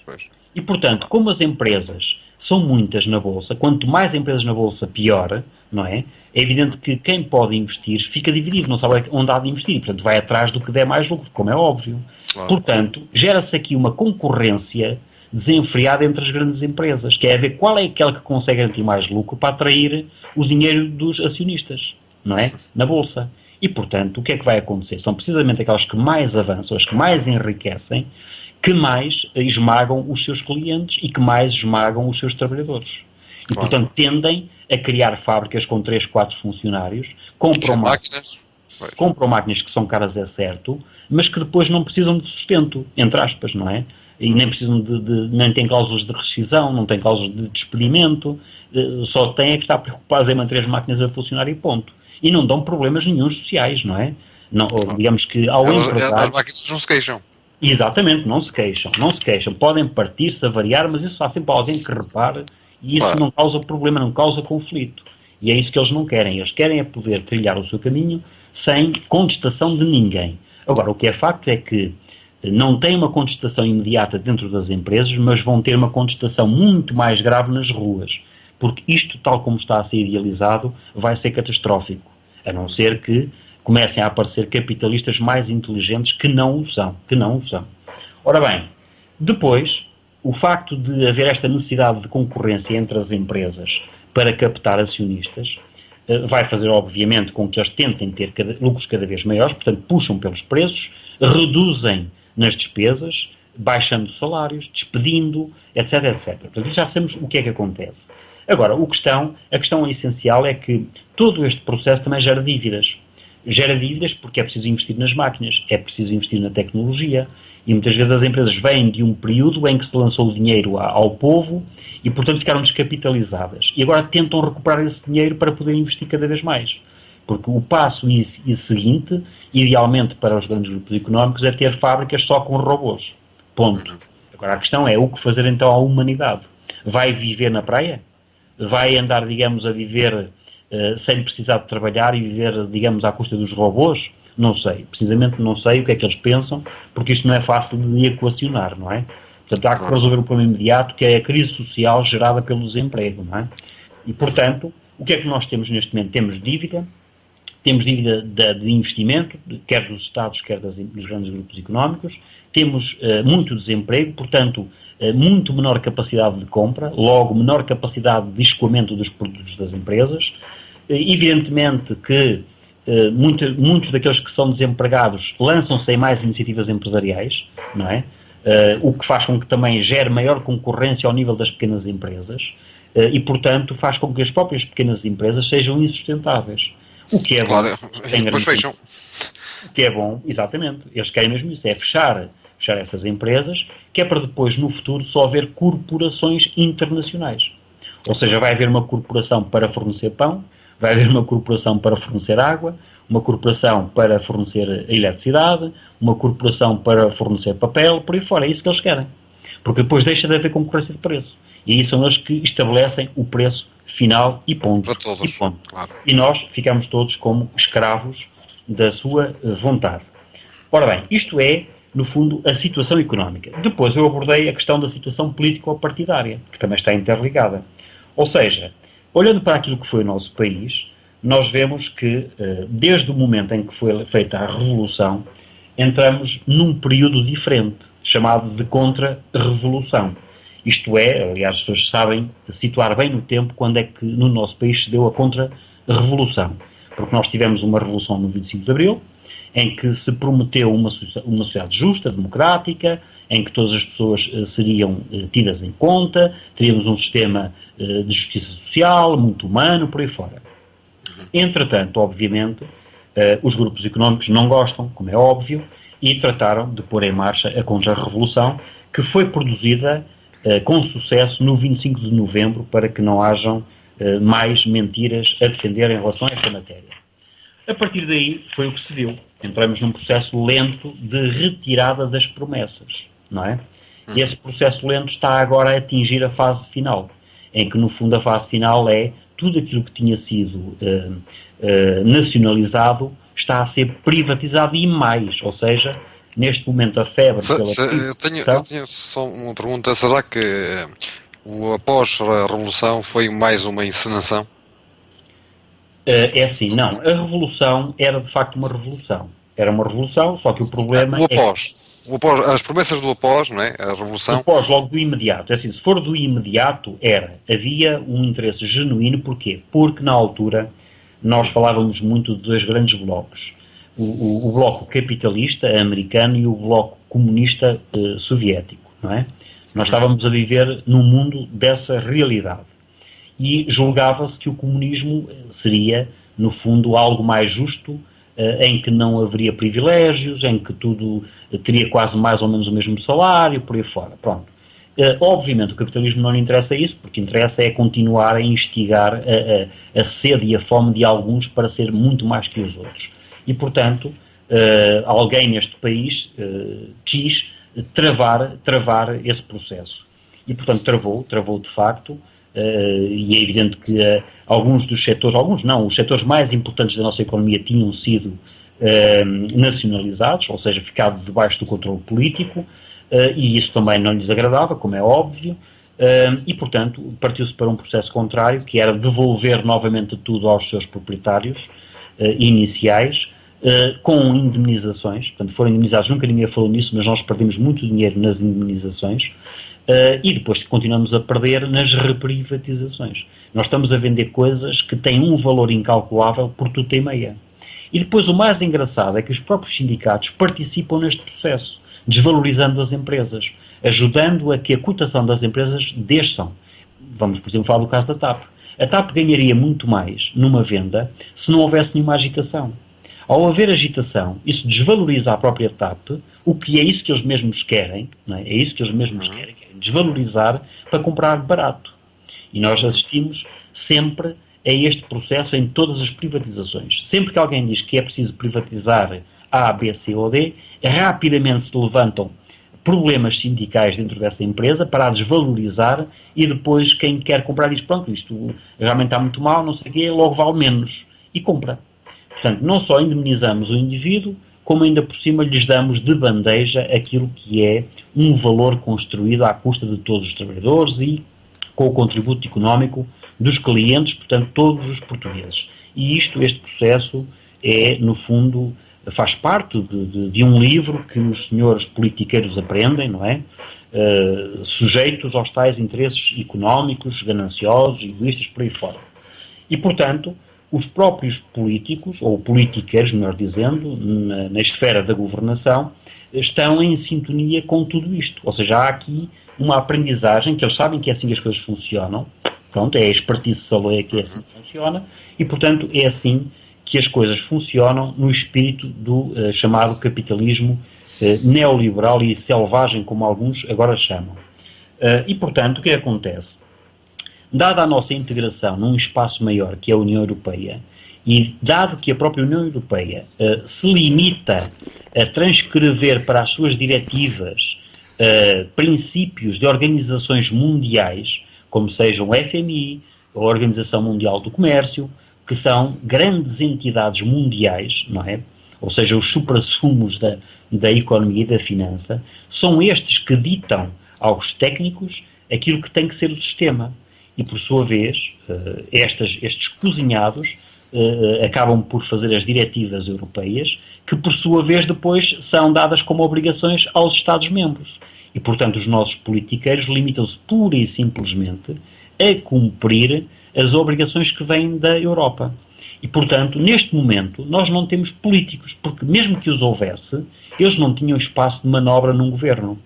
Pois. E, portanto, como as empresas são muitas na Bolsa, quanto mais empresas na Bolsa, pior, não é? É evidente que quem pode investir fica dividido, não sabe onde há de investir, e, portanto, vai atrás do que der mais lucro, como é óbvio. Claro. Portanto, gera-se aqui uma concorrência desenfreada entre as grandes empresas, que é a ver qual é aquela que consegue garantir mais lucro para atrair o dinheiro dos acionistas, não é? Na Bolsa. E, portanto, o que é que vai acontecer? São precisamente aquelas que mais avançam, as que mais enriquecem, que mais esmagam os seus clientes e que mais esmagam os seus trabalhadores. E, Claro. portanto, tendem a criar fábricas com 3, 4 funcionários, compram Máquinas. Pois. máquinas que são caras, é certo, mas que depois não precisam de sustento, entre aspas, não é? E nem precisam nem têm cláusulas de rescisão, não têm cláusulas de despedimento, só têm que estar preocupados em manter as máquinas a funcionar e ponto. E não dão problemas nenhuns sociais, não é? Não, digamos que ao As empresário... máquinas não se queixam. Exatamente, não se queixam. Podem partir-se, avariar, mas isso há sempre alguém que repare e isso Claro. não causa problema, não causa conflito. E é isso que eles não querem. Eles querem é poder trilhar o seu caminho sem contestação de ninguém. Agora, o que é facto é que não têm uma contestação imediata dentro das empresas, mas vão ter uma contestação muito mais grave nas ruas. Porque isto, tal como está a ser idealizado, vai ser catastrófico. A não ser que comecem a aparecer capitalistas mais inteligentes que não o são. Ora bem, depois, o facto de haver esta necessidade de concorrência entre as empresas para captar acionistas vai fazer, obviamente, com que eles tentem ter lucros cada vez maiores, portanto, puxam pelos preços, reduzem nas despesas, baixando salários, despedindo, etc, etc. Portanto, já sabemos o que é que acontece. Agora, a questão essencial é que todo este processo também gera dívidas. Gera dívidas porque é preciso investir nas máquinas, é preciso investir na tecnologia, e muitas vezes as empresas vêm de um período em que se lançou o dinheiro ao povo e, portanto, ficaram descapitalizadas. E agora tentam recuperar esse dinheiro para poder investir cada vez mais. Porque o passo seguinte, idealmente para os grandes grupos económicos, é ter fábricas só com robôs. Ponto. Agora a questão é o que fazer então à humanidade. Vai viver na praia? Vai andar, digamos, a viver sem precisar de trabalhar e viver, digamos, à custa dos robôs? Não sei. Precisamente não sei o que é que eles pensam, porque isto não é fácil de equacionar, não é? Portanto, há que resolver o problema imediato, que é a crise social gerada pelo desemprego, não é? E, portanto, o que é que nós temos neste momento? Temos dívida de investimento, quer dos Estados, quer dos grandes grupos económicos, temos muito desemprego, portanto, muito menor capacidade de compra, logo menor capacidade de escoamento dos produtos das empresas. Evidentemente que muitos daqueles que são desempregados lançam-se em mais iniciativas empresariais, não é? O que faz com que também gere maior concorrência ao nível das pequenas empresas e, portanto, faz com que as próprias pequenas empresas sejam insustentáveis. O que é bom. Claro, depois fecham. O que é bom, exatamente. Eles querem mesmo isso, é fechar essas empresas, que é para depois, no futuro, só haver corporações internacionais. Ou seja, vai haver uma corporação para fornecer pão, vai haver uma corporação para fornecer água, uma corporação para fornecer eletricidade, uma corporação para fornecer papel, por aí fora. É isso que eles querem. Porque depois deixa de haver concorrência de preço. E aí são eles que estabelecem o preço final e ponto. Para todos, claro. E nós ficamos todos como escravos da sua vontade. Ora bem, isto é, no fundo, a situação económica. Depois eu abordei a questão da situação político-partidária, que também está interligada. Ou seja, olhando para aquilo que foi o nosso país, nós vemos que, desde o momento em que foi feita a Revolução, entramos num período diferente, chamado de Contra-Revolução. Isto é, aliás, as pessoas sabem situar bem no tempo quando é que no nosso país se deu a Contra-Revolução. Porque nós tivemos uma revolução no 25 de Abril, em que se prometeu uma sociedade justa, democrática, em que todas as pessoas seriam tidas em conta, teríamos um sistema de justiça social, muito humano, por aí fora. Entretanto, obviamente, os grupos económicos não gostam, como é óbvio, e trataram de pôr em marcha a Contra-Revolução, que foi produzida com sucesso no 25 de novembro, para que não hajam mais mentiras a defender em relação a esta matéria. A partir daí foi o que se viu. Entramos num processo lento de retirada das promessas, não é? E esse processo lento está agora a atingir a fase final, em que, no fundo, a fase final é tudo aquilo que tinha sido nacionalizado está a ser privatizado e mais, ou seja, neste momento a febre eu tenho só uma pergunta, será que o após a Revolução foi mais uma encenação? É assim, não, a Revolução era de facto uma revolução. Era uma revolução, só que o problema O após, as promessas do após, não é? A Revolução. Após, logo do imediato. É assim, se for do imediato, havia um interesse genuíno. Porquê? Porque na altura nós falávamos muito de dois grandes blocos. O bloco capitalista americano e o bloco comunista soviético, não é? Nós estávamos a viver num mundo dessa realidade. E julgava-se que o comunismo seria, no fundo, algo mais justo, em que não haveria privilégios, em que tudo teria quase mais ou menos o mesmo salário, por aí fora. Pronto. Obviamente o capitalismo não lhe interessa isso, porque interessa é continuar a instigar a sede e a fome de alguns para ser muito mais que os outros. E, portanto, alguém neste país quis travar esse processo. E, portanto, travou de facto, e é evidente que alguns dos setores, os setores mais importantes da nossa economia tinham sido nacionalizados, ou seja, ficado debaixo do controle político, e isso também não lhes agradava, como é óbvio, e, portanto, partiu-se para um processo contrário, que era devolver novamente tudo aos seus proprietários iniciais, com indemnizações. Portanto, foram indemnizados, nunca ninguém falou nisso, mas nós perdemos muito dinheiro nas indemnizações, e depois continuamos a perder nas reprivatizações. Nós estamos a vender coisas que têm um valor incalculável por tudo e meia. E depois o mais engraçado é que os próprios sindicatos participam neste processo, desvalorizando as empresas, ajudando a que a cotação das empresas desçam. Vamos, por exemplo, falar do caso da TAP. A TAP ganharia muito mais numa venda se não houvesse nenhuma agitação. Ao haver agitação, isso desvaloriza a própria TAP, o que é isso que eles mesmos querem, não é? É isso que eles mesmos querem desvalorizar para comprar barato. E nós assistimos sempre a este processo em todas as privatizações. Sempre que alguém diz que é preciso privatizar A, B, C ou D, rapidamente se levantam problemas sindicais dentro dessa empresa para a desvalorizar e depois quem quer comprar diz, pronto, isto realmente está muito mal, não sei o quê, logo vale menos. E compra. Portanto, não só indemnizamos o indivíduo, como ainda por cima lhes damos de bandeja aquilo que é um valor construído à custa de todos os trabalhadores e com o contributo económico dos clientes, portanto, todos os portugueses. E este processo no fundo, faz parte de um livro que os senhores politiqueiros aprendem, não é? Sujeitos aos tais interesses económicos, gananciosos, egoístas, por aí fora. E, portanto, os próprios políticos, ou politiqueiros, melhor dizendo, na esfera da governação, estão em sintonia com tudo isto. Ou seja, há aqui uma aprendizagem, que eles sabem que é assim que as coisas funcionam, pronto, é a expertise saleia que é assim que funciona, e, portanto, é assim que as coisas funcionam no espírito do chamado capitalismo neoliberal e selvagem, como alguns agora chamam. E, portanto, o que acontece? Dada a nossa integração num espaço maior que é a União Europeia, e dado que a própria União Europeia se limita a transcrever para as suas diretivas princípios de organizações mundiais, como sejam o FMI, a Organização Mundial do Comércio, que são grandes entidades mundiais, não é? Ou seja, os suprassumos da economia e da finança, são estes que ditam aos técnicos aquilo que tem que ser o sistema. E, por sua vez, estes cozinhados acabam por fazer as diretivas europeias, que, por sua vez, depois são dadas como obrigações aos Estados-membros. E, portanto, os nossos politiqueiros limitam-se pura e simplesmente a cumprir as obrigações que vêm da Europa. E, portanto, neste momento, nós não temos políticos, porque mesmo que os houvesse, eles não tinham espaço de manobra num governo.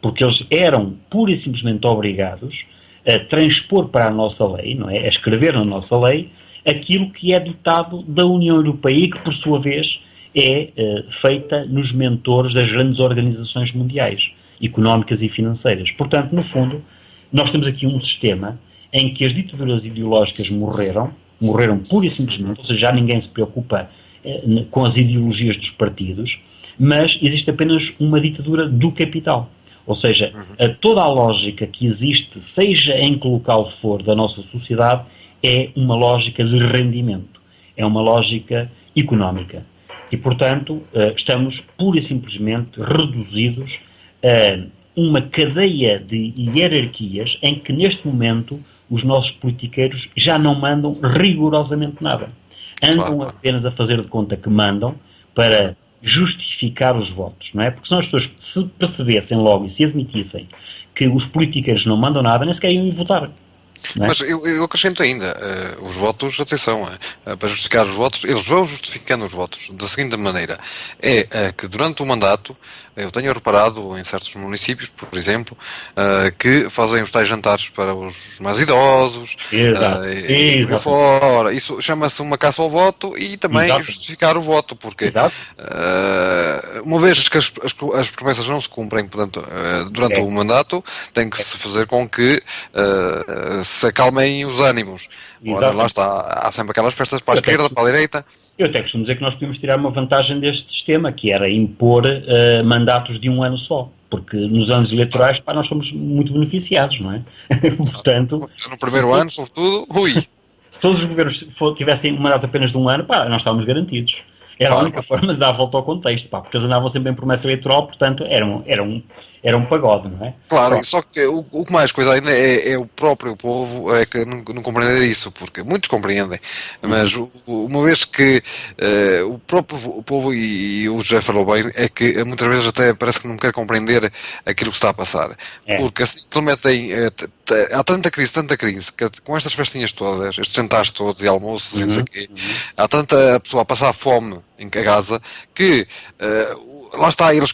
Porque eles eram pura e simplesmente obrigados a transpor para a nossa lei, não é? A escrever na nossa lei, aquilo que é ditado da União Europeia e que, por sua vez, é feita nos mentores das grandes organizações mundiais, económicas e financeiras. Portanto, no fundo, nós temos aqui um sistema em que as ditaduras ideológicas morreram pura e simplesmente, ou seja, já ninguém se preocupa com as ideologias dos partidos, mas existe apenas uma ditadura do capital. Ou seja, toda a lógica que existe, seja em que local for da nossa sociedade, é uma lógica de rendimento, é uma lógica económica. E, portanto, estamos pura e simplesmente reduzidos a uma cadeia de hierarquias em que, neste momento, os nossos politiqueiros já não mandam rigorosamente nada. Andam apenas a fazer de conta que mandam para justificar os votos, não é? Porque são as pessoas que se percebessem logo e se admitissem que os politiqueiros não mandam nada, nem sequer iam votar. É? Mas eu acrescento ainda, os votos, atenção, para justificar os votos, eles vão justificando os votos da seguinte maneira, que durante o mandato, eu tenho reparado em certos municípios, por exemplo, que fazem os tais jantares para os mais idosos, e por fora. Isso chama-se uma caça ao voto e também justificar o voto, porque uma vez que as promessas não se cumprem, portanto, durante o mandato, tem que se fazer com que se acalmem os ânimos. Ora, lá está, há sempre aquelas festas para a esquerda, para a direita. Eu até costumo dizer que nós podíamos tirar uma vantagem deste sistema, que era impor mandatos de um ano só, porque nos anos eleitorais nós somos muito beneficiados, não é? Portanto, no primeiro ano, sobretudo, se todos os governos tivessem um mandato apenas de um ano, nós estávamos garantidos. Era a única forma de dar a volta ao contexto, porque eles andavam sempre em promessa eleitoral, portanto era um pagode, não é? Claro, pronto. Só que o que mais coisa ainda é o próprio povo que não compreender isso, porque muitos compreendem, mas uma vez que o próprio povo, e o José falou bem, é que muitas vezes até parece que não quer compreender aquilo que está a passar, porque assim prometem, há tanta crise, que com estas festinhas todas, estes jantares todos e almoços e não sei o quê, há tanta pessoa a passar fome em casa que lá está, eles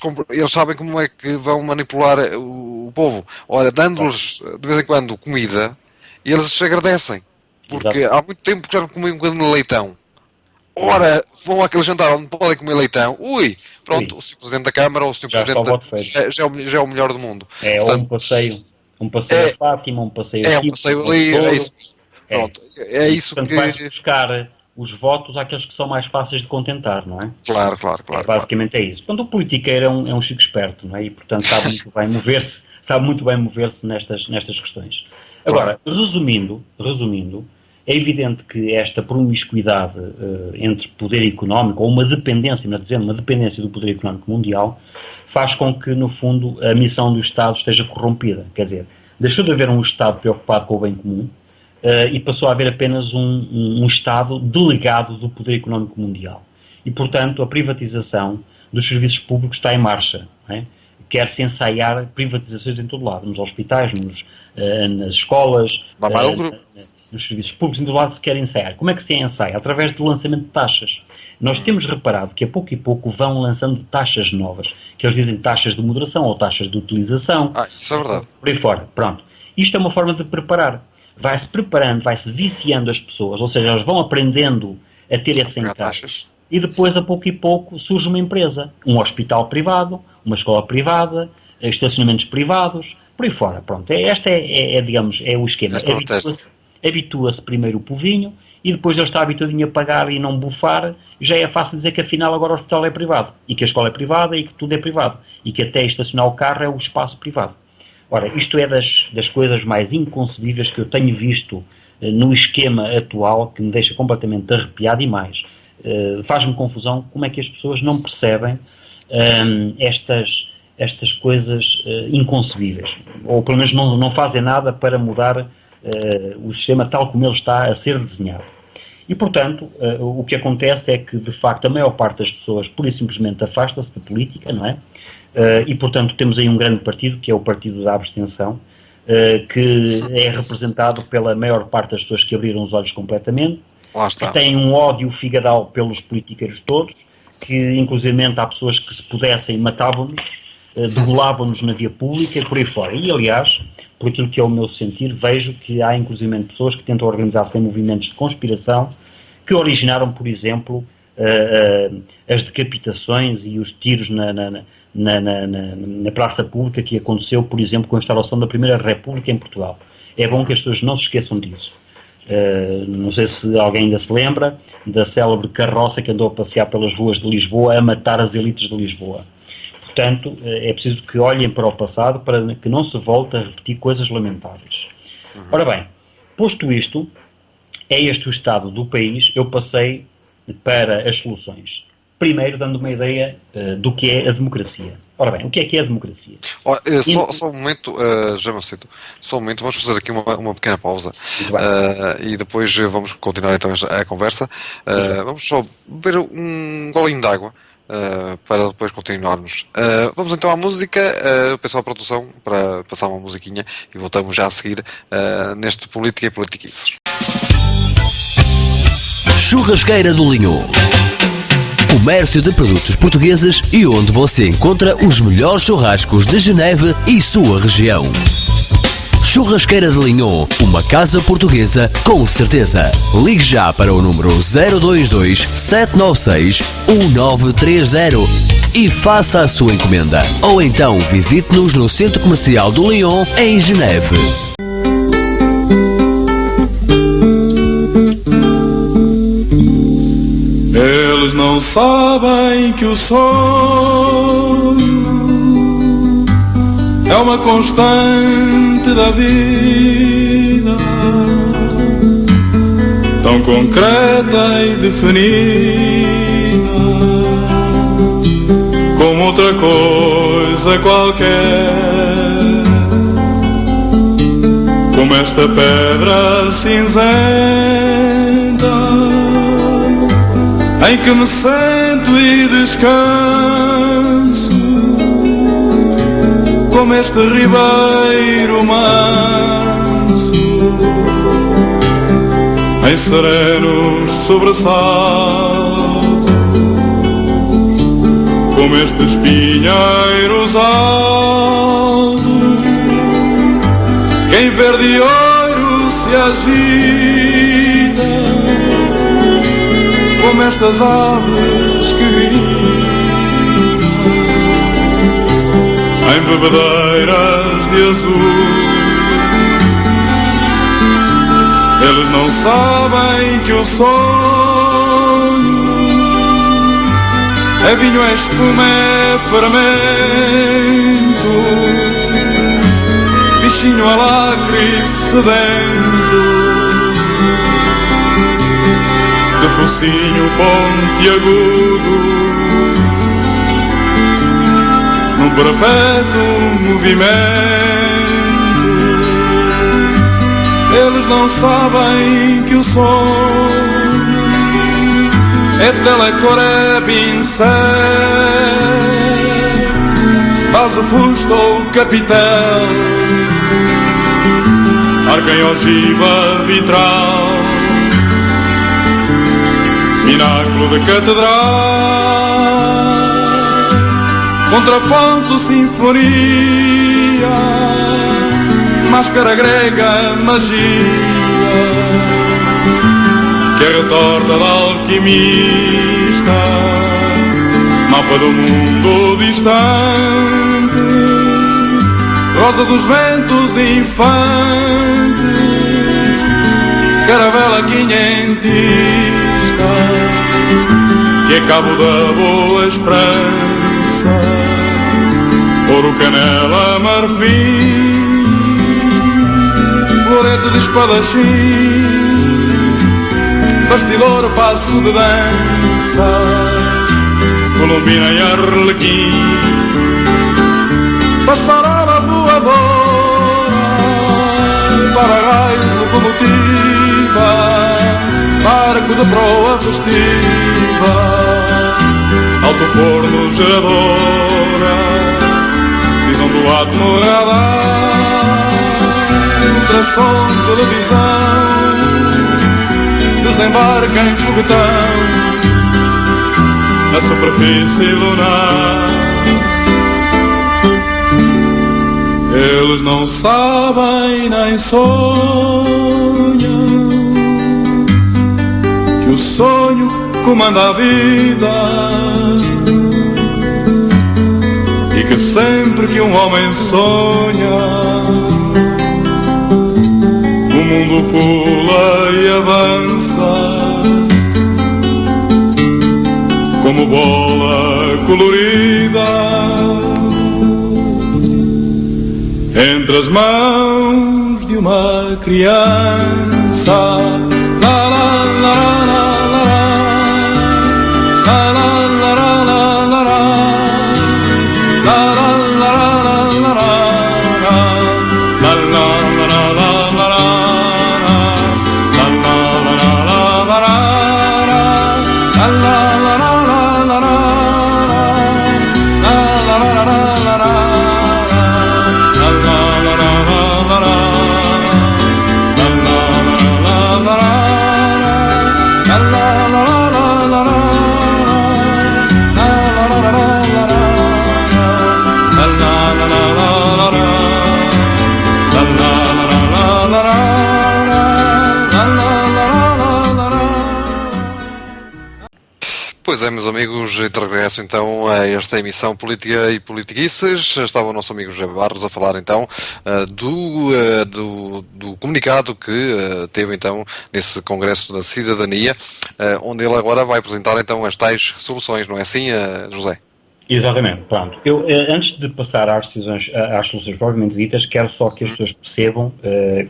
sabem como é que vão manipular o povo. Ora, dando-lhes de vez em quando comida, e eles agradecem, porque há muito tempo que já não comem um bocadinho de leitão. Ora, vão àquele jantar onde podem comer leitão, pronto, o Sr. Presidente da Câmara ou o Sr. Presidente já é o melhor do mundo. Portanto, um passeio a Fátima, um passeio aqui, um passeio ali, é isso. Pronto, é isso. Portanto, vai buscar os votos àqueles que são mais fáceis de contentar, não é? Claro. Basicamente é isso. Portanto, o politiqueiro é um chico esperto, não é? E, portanto, sabe muito bem mover-se nestas questões. Agora, resumindo, é evidente que esta promiscuidade entre poder económico, ou uma dependência, melhor dizendo, uma dependência do poder económico mundial, faz com que, no fundo, a missão do Estado esteja corrompida. Quer dizer, deixou de haver um Estado preocupado com o bem comum, e passou a haver apenas um Estado delegado do poder económico mundial. E, portanto, a privatização dos serviços públicos está em marcha. Não é? Quer-se ensaiar privatizações em todo lado, nos hospitais, nas escolas, nos serviços públicos, em todo lado se quer ensaiar. Como é que se ensaia? Através do lançamento de taxas. Nós temos reparado que a pouco e pouco vão lançando taxas novas, que eles dizem taxas de moderação ou taxas de utilização. Isso é verdade. Por aí fora. Pronto. Isto é uma forma de preparar. Vai-se preparando, vai-se viciando as pessoas, ou seja, elas vão aprendendo a ter esse encargo. E depois, a pouco e pouco, surge uma empresa, um hospital privado, uma escola privada, estacionamentos privados, por aí fora. Pronto, digamos, é o esquema. Habitua-se primeiro o povinho e depois ele está habituadinho a pagar e não bufar, já é fácil dizer que afinal agora o hospital é privado, e que a escola é privada e que tudo é privado, e que até estacionar o carro é o espaço privado. Ora, isto é das coisas mais inconcebíveis que eu tenho visto no esquema atual, que me deixa completamente arrepiado e mais. Faz-me confusão como é que as pessoas não percebem estas coisas inconcebíveis. Ou pelo menos não fazem nada para mudar o sistema tal como ele está a ser desenhado. E, portanto, o que acontece é que, de facto, a maior parte das pessoas, pura e simplesmente, afasta-se da política, não é? E, portanto, temos aí um grande partido, que é o Partido da Abstenção, que é representado pela maior parte das pessoas que abriram os olhos completamente, que têm um ódio figadal pelos politiqueiros todos, que, inclusivamente, há pessoas que, se pudessem, matavam-nos, degolavam-nos na via pública e por aí fora. E, aliás, por aquilo que é o meu sentir, vejo que há, inclusivamente, pessoas que tentam organizar-se em movimentos de conspiração que originaram, por exemplo, as decapitações e os tiros na praça pública que aconteceu, por exemplo, com a instalação da Primeira República em Portugal. É bom que as pessoas não se esqueçam disso. Não sei se alguém ainda se lembra da célebre carroça que andou a passear pelas ruas de Lisboa a matar as elites de Lisboa. Portanto, é preciso que olhem para o passado para que não se volte a repetir coisas lamentáveis. Ora bem, posto isto, é este o estado do país, eu passei para as soluções. Primeiro, dando uma ideia do que é a democracia. Ora bem, o que é a democracia? Só um momento, já me aceito. Só um momento, vamos fazer aqui uma pequena pausa. E depois vamos continuar então a conversa. Vamos só beber um golinho de água para depois continuarmos. Vamos então à música. Peço à produção para passar uma musiquinha e voltamos já a seguir neste Política e Politiquices. Churrasqueira do Linhó. Comércio de produtos portugueses e onde você encontra os melhores churrascos de Geneve e sua região. Churrasqueira de Linhó, uma casa portuguesa com certeza. Ligue já para o número 022 796 1930 e faça a sua encomenda. Ou então visite-nos no Centro Comercial do Lyon, em Geneve. Eles não sabem que o sonho é uma constante da vida, tão concreta e definida como outra coisa qualquer, como esta pedra cinzenta em que me sento e descanso, como este ribeiro manso, em serenos sobressaltos, como estes pinheiros altos, que em verde e ouro se agita, como estas aves que gritam em bebedeiras de azul. Eles não sabem que o sonho é vinho, é espuma, é fermento, bichinho alacre sedento, de focinho pontiagudo, num perpétuo movimento. Eles não sabem que o sonho é telecor, é pincel, vaso, fusto ou capitel, arca em ogiva vitral, pináculo de catedral, contraponto, sinfonia, máscara grega, magia, que é retorta da alquimista, mapa do mundo distante, rosa dos ventos infante, caravela quinhentista, que é cabo da boa esperança, ouro, canela, marfim, florete de espadachim, bastidor, passo de dança, colombina e arlequim, passarela voadora, para-raio, locomotiva, barco de proa festiva, alto forno, geradora, cisão do átomo, radar, ultrassom, televisão, desembarca em foguetão na superfície lunar. Eles não sabem nem sonham que o sonho comanda a vida e que sempre que um homem sonha, o mundo pula e avança como bola colorida entre as mãos de uma criança. La la la la la la la la la la la la. Pois é, meus amigos, e de regresso então a esta emissão Política e Politiquices. Estava o nosso amigo José Barros a falar então do comunicado que teve então nesse Congresso da Cidadania, onde ele agora vai apresentar então as tais soluções, não é assim, José? Exatamente, pronto. Eu, antes de passar às soluções propriamente ditas, quero só que as pessoas percebam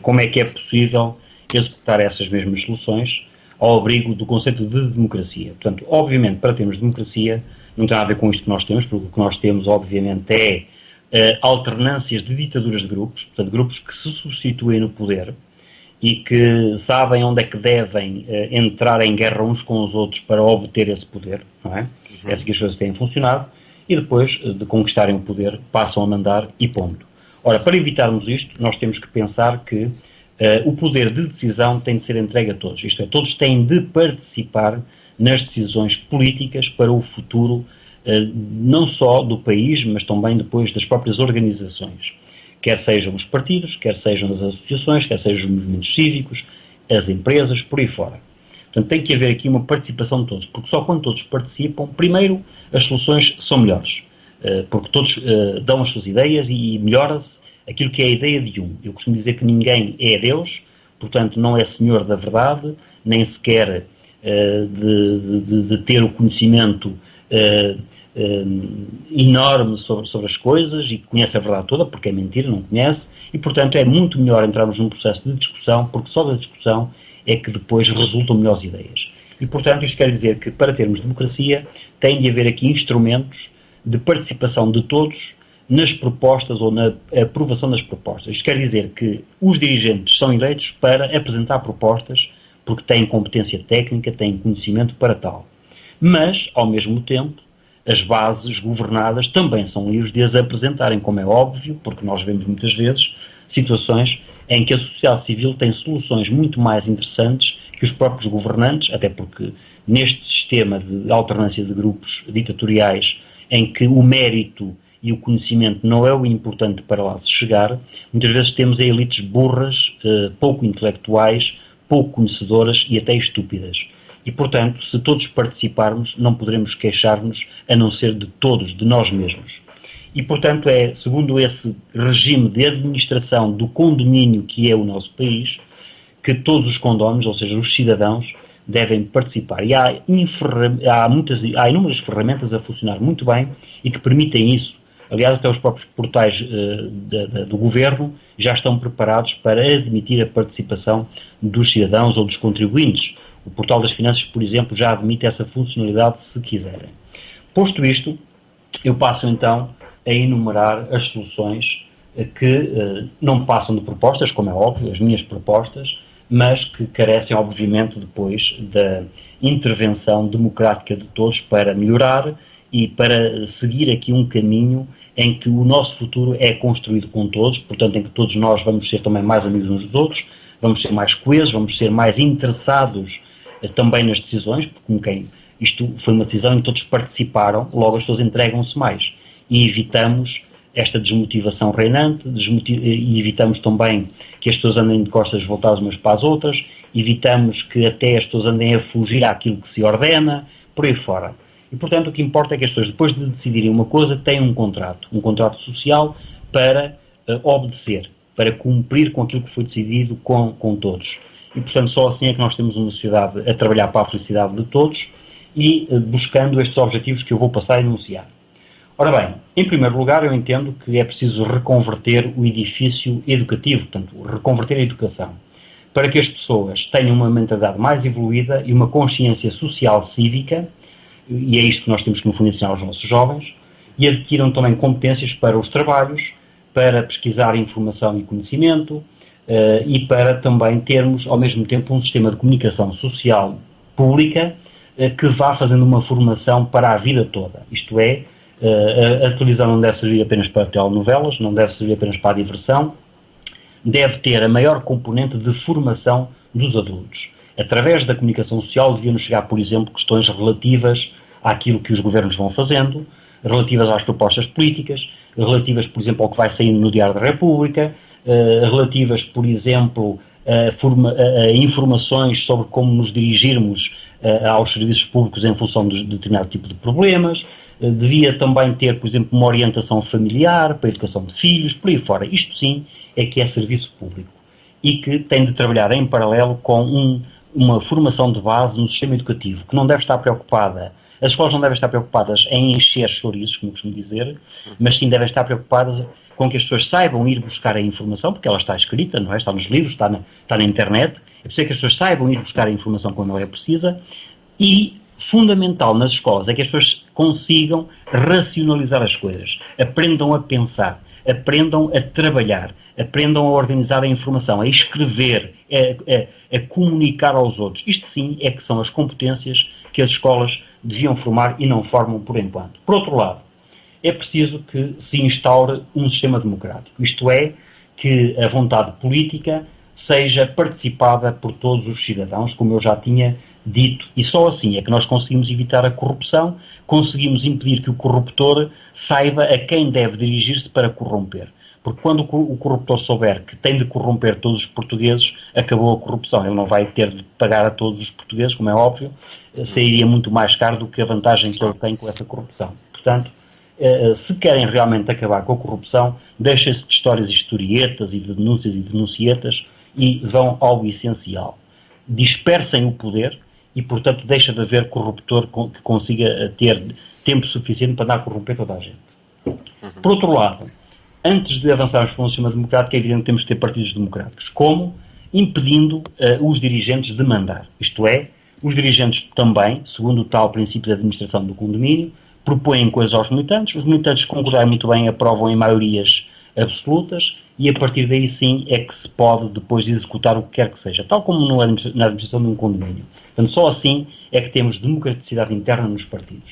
como é que é possível executar essas mesmas soluções ao abrigo do conceito de democracia. Portanto, obviamente, para termos democracia, não tem nada a ver com isto que nós temos, porque o que nós temos, obviamente, é alternâncias de ditaduras de grupos, portanto, grupos que se substituem no poder e que sabem onde é que devem entrar em guerra uns com os outros para obter esse poder, não é? É assim que as coisas têm funcionado, e depois de conquistarem o poder, passam a mandar e ponto. Ora, para evitarmos isto, nós temos que pensar que o poder de decisão tem de ser entregue a todos. Isto é, todos têm de participar nas decisões políticas para o futuro, não só do país, mas também depois das próprias organizações. Quer sejam os partidos, quer sejam as associações, quer sejam os movimentos cívicos, as empresas, por aí fora. Portanto, tem que haver aqui uma participação de todos, porque só quando todos participam, primeiro, as soluções são melhores, porque todos dão as suas ideias e melhora-se aquilo que é a ideia de um. Eu costumo dizer que ninguém é Deus, portanto não é senhor da verdade, nem sequer de ter o conhecimento enorme sobre as coisas e conhece a verdade toda, porque é mentira, não conhece, e portanto é muito melhor entrarmos num processo de discussão, porque só da discussão é que depois resultam melhores ideias. E portanto isto quer dizer que para termos democracia tem de haver aqui instrumentos de participação de todos nas propostas ou na aprovação das propostas. Isto quer dizer que os dirigentes são eleitos para apresentar propostas porque têm competência técnica, têm conhecimento para tal. Mas, ao mesmo tempo, as bases governadas também são livres de as apresentarem, como é óbvio, porque nós vemos muitas vezes situações em que a sociedade civil tem soluções muito mais interessantes que os próprios governantes, até porque neste sistema de alternância de grupos ditatoriais em que o mérito e o conhecimento não é o importante para lá se chegar, muitas vezes temos elites burras, pouco intelectuais, pouco conhecedoras e até estúpidas. E, portanto, se todos participarmos, não poderemos queixar-nos a não ser de todos, de nós mesmos. E, portanto, é segundo esse regime de administração do condomínio que é o nosso país, que todos os condóminos, ou seja, os cidadãos, devem participar. E há inúmeras ferramentas a funcionar muito bem e que permitem isso. Aliás, até os próprios portais do governo já estão preparados para admitir a participação dos cidadãos ou dos contribuintes. O portal das finanças, por exemplo, já admite essa funcionalidade se quiserem. Posto isto, eu passo então a enumerar as soluções que não passam de propostas, como é óbvio, as minhas propostas, mas que carecem, obviamente, depois da intervenção democrática de todos para melhorar e para seguir aqui um caminho em que o nosso futuro é construído com todos, portanto, em que todos nós vamos ser também mais amigos uns dos outros, vamos ser mais coesos, vamos ser mais interessados também nas decisões, porque isto foi uma decisão em que todos participaram, logo as pessoas entregam-se mais. E evitamos esta desmotivação reinante, e evitamos também que as pessoas andem de costas voltadas umas para as outras, evitamos que até as pessoas andem a fugir àquilo que se ordena, por aí fora. E, portanto, o que importa é que as pessoas, depois de decidirem uma coisa, tenham um contrato social para obedecer. para cumprir com aquilo que foi decidido com todos. E, portanto, só assim é que nós temos uma sociedade a trabalhar para a felicidade de todos e buscando estes objetivos que eu vou passar a enunciar. Ora bem, em primeiro lugar, eu entendo que é preciso reconverter o edifício educativo, portanto, reconverter a educação, para que as pessoas tenham uma mentalidade mais evoluída e uma consciência social cívica, e é isto que nós temos que, no fundo, ensinar aos nossos jovens, e adquiram também competências para os trabalhos, para pesquisar informação e conhecimento, e para também termos, ao mesmo tempo, um sistema de comunicação social pública que vá fazendo uma formação para a vida toda. Isto é, a televisão não deve servir apenas para telenovelas, não deve servir apenas para a diversão, deve ter a maior componente de formação dos adultos. Através da comunicação social deviam chegar, por exemplo, questões relativas àquilo que os governos vão fazendo, relativas às propostas políticas, relativas, por exemplo, ao que vai saindo no Diário da República, relativas, por exemplo, a informações sobre como nos dirigirmos aos serviços públicos em função de determinado tipo de problemas. Devia também ter, por exemplo, uma orientação familiar para a educação de filhos, por aí fora. Isto sim é que é serviço público e que tem de trabalhar em paralelo com uma formação de base no sistema educativo, que não deve estar preocupada. As escolas não devem estar preocupadas em encher chouriços, como costumo dizer, mas sim devem estar preocupadas com que as pessoas saibam ir buscar a informação, porque ela está escrita, não é? Está nos livros, está na internet. É preciso que as pessoas saibam ir buscar a informação quando ela é precisa e, fundamental nas escolas, é que as pessoas consigam racionalizar as coisas, aprendam a pensar, aprendam a trabalhar, aprendam a organizar a informação, a escrever, a comunicar aos outros. Isto sim é que são as competências que as escolas deviam formar e não formam por enquanto. Por outro lado, é preciso que se instaure um sistema democrático, isto é, que a vontade política seja participada por todos os cidadãos, como eu já tinha dito, e só assim é que nós conseguimos evitar a corrupção, conseguimos impedir que o corruptor saiba a quem deve dirigir-se para corromper. Porque quando o corruptor souber que tem de corromper todos os portugueses, acabou a corrupção. Ele não vai ter de pagar a todos os portugueses, como é óbvio, sairia muito mais caro do que a vantagem que ele tem com essa corrupção. Portanto, se querem realmente acabar com a corrupção, deixem-se de histórias e historietas e de denúncias e denuncietas e vão ao essencial. Dispersem o poder e, portanto, deixa de haver corruptor que consiga ter tempo suficiente para dar a corromper toda a gente. Por outro lado, antes de avançarmos para um sistema democrático, é evidente que temos de ter partidos democráticos. Como? Impedindo os dirigentes de mandar. Isto é, os dirigentes também, segundo o tal princípio da administração do condomínio, propõem coisas aos militantes, os militantes, concordarem muito bem, aprovam em maiorias absolutas e a partir daí sim é que se pode depois executar o que quer que seja, tal como na administração de um condomínio. Portanto, só assim é que temos democraticidade interna nos partidos.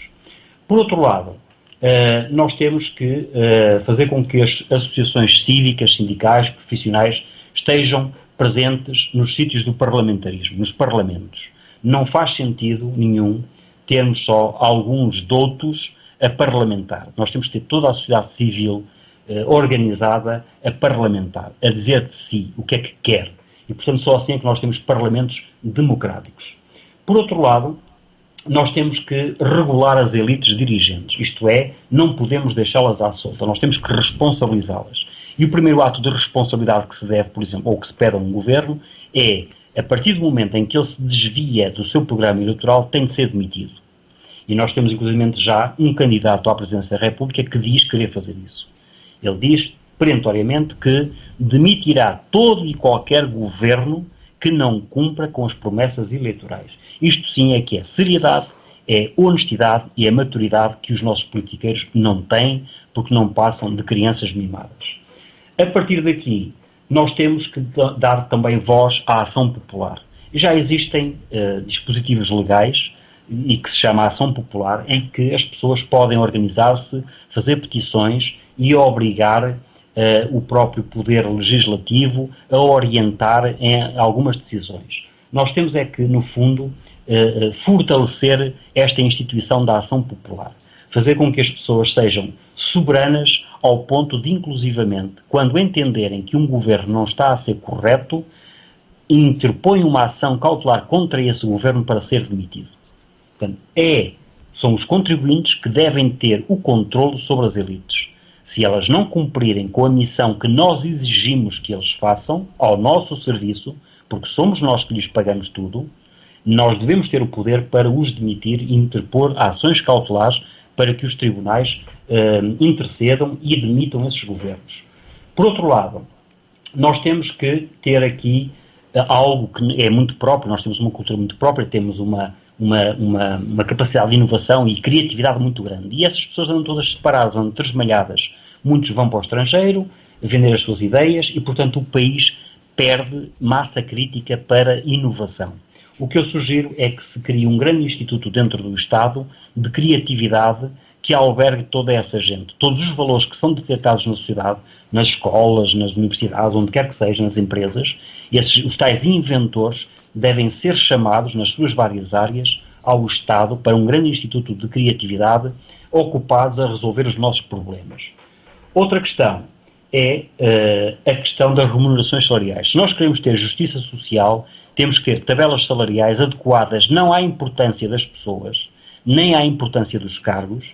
Por outro lado, nós temos que fazer com que as associações cívicas, sindicais, profissionais estejam presentes nos sítios do parlamentarismo, nos parlamentos. Não faz sentido nenhum termos só alguns doutos a parlamentar. Nós temos que ter toda a sociedade civil organizada a parlamentar, a dizer de si o que é que quer. E, portanto, só assim é que nós temos parlamentos democráticos. Por outro lado, nós temos que regular as elites dirigentes, isto é, não podemos deixá-las à solta, nós temos que responsabilizá-las. E o primeiro ato de responsabilidade que se deve, por exemplo, ou que se pede a um governo, é, a partir do momento em que ele se desvia do seu programa eleitoral, tem de ser demitido. E nós temos, inclusive, já um candidato à presidência da República que diz querer fazer isso. Ele diz, perentoriamente, que demitirá todo e qualquer governo que não cumpra com as promessas eleitorais. Isto sim é que é seriedade, é honestidade e é maturidade que os nossos politiqueiros não têm, porque não passam de crianças mimadas. A partir daqui, nós temos que dar também voz à ação popular. Já existem dispositivos legais, e que se chama ação popular, em que as pessoas podem organizar-se, fazer petições e obrigar o próprio poder legislativo a orientar em algumas decisões. Nós temos é que, no fundo, fortalecer esta instituição da ação popular, fazer com que as pessoas sejam soberanas ao ponto de, inclusivamente, quando entenderem que um governo não está a ser correto, interpõem uma ação cautelar contra esse governo para ser demitido. Portanto, são os contribuintes que devem ter o controle sobre as elites. Se elas não cumprirem com a missão que nós exigimos que eles façam ao nosso serviço, porque somos nós que lhes pagamos tudo, nós devemos ter o poder para os demitir e interpor ações cautelares para que os tribunais intercedam e demitam esses governos. Por outro lado, nós temos que ter aqui algo que é muito próprio, nós temos uma cultura muito própria, temos uma capacidade de inovação e criatividade muito grande. E essas pessoas andam todas separadas, andam tresmalhadas. Muitos vão para o estrangeiro vender as suas ideias e, portanto, o país perde massa crítica para inovação. O que eu sugiro é que se crie um grande instituto dentro do Estado de criatividade que albergue toda essa gente. Todos os valores que são detectados na sociedade, nas escolas, nas universidades, onde quer que seja, nas empresas, os tais inventores devem ser chamados, nas suas várias áreas, ao Estado para um grande instituto de criatividade ocupados a resolver os nossos problemas. Outra questão é a questão das remunerações salariais. Se nós queremos ter justiça social, temos que ter tabelas salariais adequadas não à importância das pessoas, nem à importância dos cargos,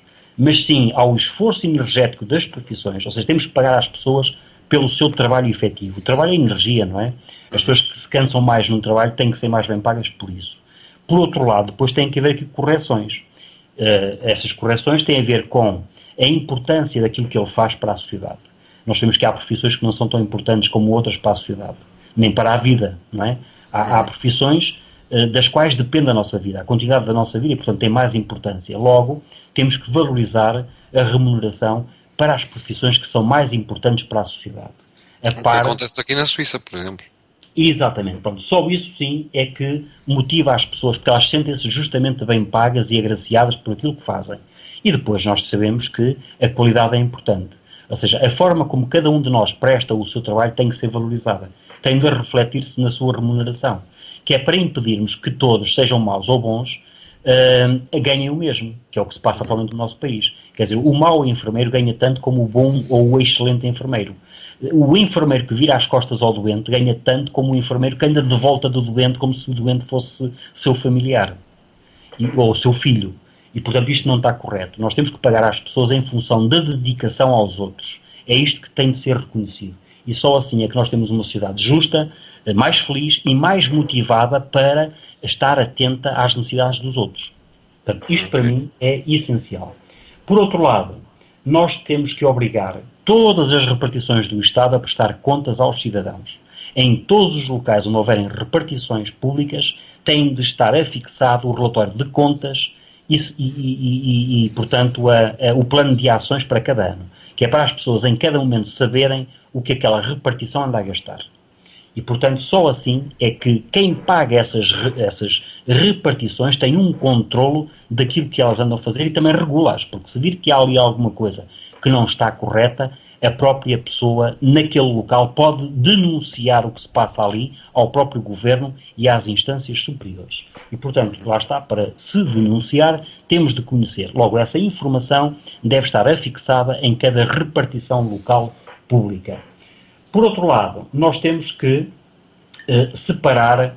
mas sim ao esforço energético das profissões. Ou seja, temos que pagar às pessoas pelo seu trabalho efetivo. O trabalho é energia, não é? As pessoas que se cansam mais num trabalho têm que ser mais bem pagas por isso. Por outro lado, depois tem que haver aqui correções. Essas correções têm a ver com a importância daquilo que ele faz para a sociedade. Nós sabemos que há profissões que não são tão importantes como outras para a sociedade, nem para a vida, não é? Há profissões das quais depende a nossa vida, a continuidade da nossa vida, e, portanto, tem mais importância. Logo, temos que valorizar a remuneração para as profissões que são mais importantes para a sociedade. O que acontece aqui na Suíça, por exemplo. Exatamente. Pronto, só isso, sim, é que motiva as pessoas, porque elas sentem-se justamente bem pagas e agraciadas por aquilo que fazem. E depois nós sabemos que a qualidade é importante. Ou seja, a forma como cada um de nós presta o seu trabalho tem que ser valorizada. Tem de refletir-se na sua remuneração. Que é para impedirmos que todos, sejam maus ou bons, ganhem o mesmo, que é o que se passa atualmente no nosso país. Quer dizer, o mau enfermeiro ganha tanto como o bom ou o excelente enfermeiro. O enfermeiro que vira as costas ao doente ganha tanto como o enfermeiro que anda de volta do doente como se o doente fosse seu familiar ou seu filho. E, portanto, isto não está correto. Nós temos que pagar às pessoas em função da dedicação aos outros. É isto que tem de ser reconhecido. E só assim é que nós temos uma sociedade justa, mais feliz e mais motivada para estar atenta às necessidades dos outros. Portanto, isto para mim é essencial. Por outro lado, nós temos que obrigar todas as repartições do Estado a prestar contas aos cidadãos. Em todos os locais onde houverem repartições públicas, tem de estar afixado o relatório de contas e portanto, o plano de ações para cada ano, que é para as pessoas em cada momento saberem o que aquela repartição anda a gastar. E, portanto, só assim é que quem paga essas repartições tem um controlo daquilo que elas andam a fazer e também regula-as, porque se vir que há ali alguma coisa que não está correta, a própria pessoa naquele local pode denunciar o que se passa ali ao próprio governo e às instâncias superiores. E, portanto, lá está, para se denunciar, temos de conhecer. Logo, essa informação deve estar afixada em cada repartição local pública. Por outro lado, nós temos que separar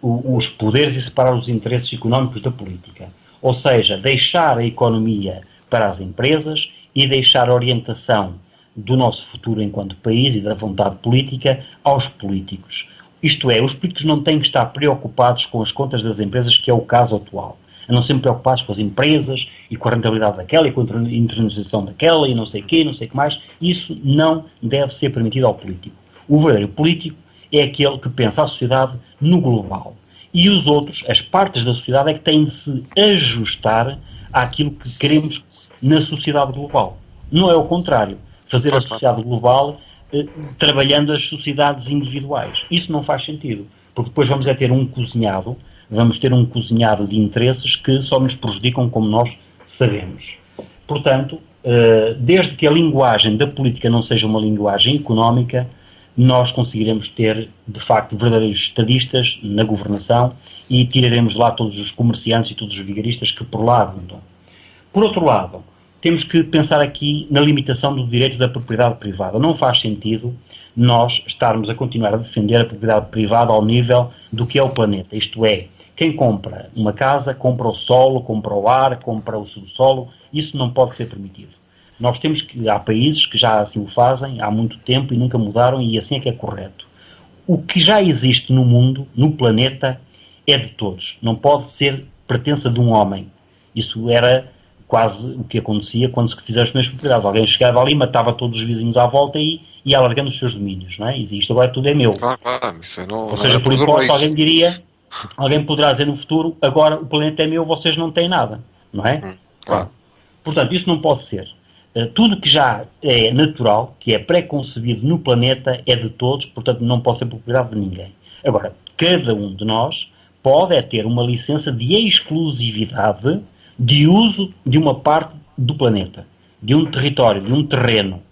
os poderes e separar os interesses económicos da política. Ou seja, deixar a economia para as empresas e deixar a orientação do nosso futuro enquanto país e da vontade política aos políticos. Isto é, os políticos não têm que estar preocupados com as contas das empresas, que é o caso atual. Andam sempre preocupados com as empresas e com a rentabilidade daquela e com a internacionalização daquela e não sei o quê, não sei o que mais. Isso não deve ser permitido ao político. O verdadeiro político é aquele que pensa a sociedade no global. E os outros, as partes da sociedade, é que têm de se ajustar àquilo que queremos na sociedade global. Não é o contrário. Fazer a sociedade global trabalhando as sociedades individuais. Isso não faz sentido. Porque depois vamos ter um cozinhado de interesses que só nos prejudicam, como nós sabemos. Portanto, desde que a linguagem da política não seja uma linguagem económica, nós conseguiremos ter, de facto, verdadeiros estadistas na governação e tiraremos lá todos os comerciantes e todos os vigaristas que por lá abundam. Por outro lado, temos que pensar aqui na limitação do direito da propriedade privada. Não faz sentido nós estarmos a continuar a defender a propriedade privada ao nível do que é o planeta. Isto é, quem compra uma casa, compra o solo, compra o ar, compra o subsolo. Isso não pode ser permitido. Nós temos que, há países que já assim o fazem há muito tempo e nunca mudaram, e assim é que é correto. O que já existe no mundo, no planeta, é de todos. Não pode ser pertença de um homem. Isso era quase o que acontecia quando se fizeram as primeiras propriedades. Alguém chegava ali, matava todos os vizinhos à volta e ia alargando os seus domínios, não é? E isto agora tudo é meu. Claro, isso não, Ou seja, por imposto, alguém poderá dizer no futuro, agora o planeta é meu, vocês não têm nada, não é? Claro. Portanto, isso não pode ser. Tudo que já é natural, que é pré-concebido no planeta, é de todos, portanto não pode ser propriedade de ninguém. Agora, cada um de nós pode ter uma licença de exclusividade de uso de uma parte do planeta, de um território, de um terreno.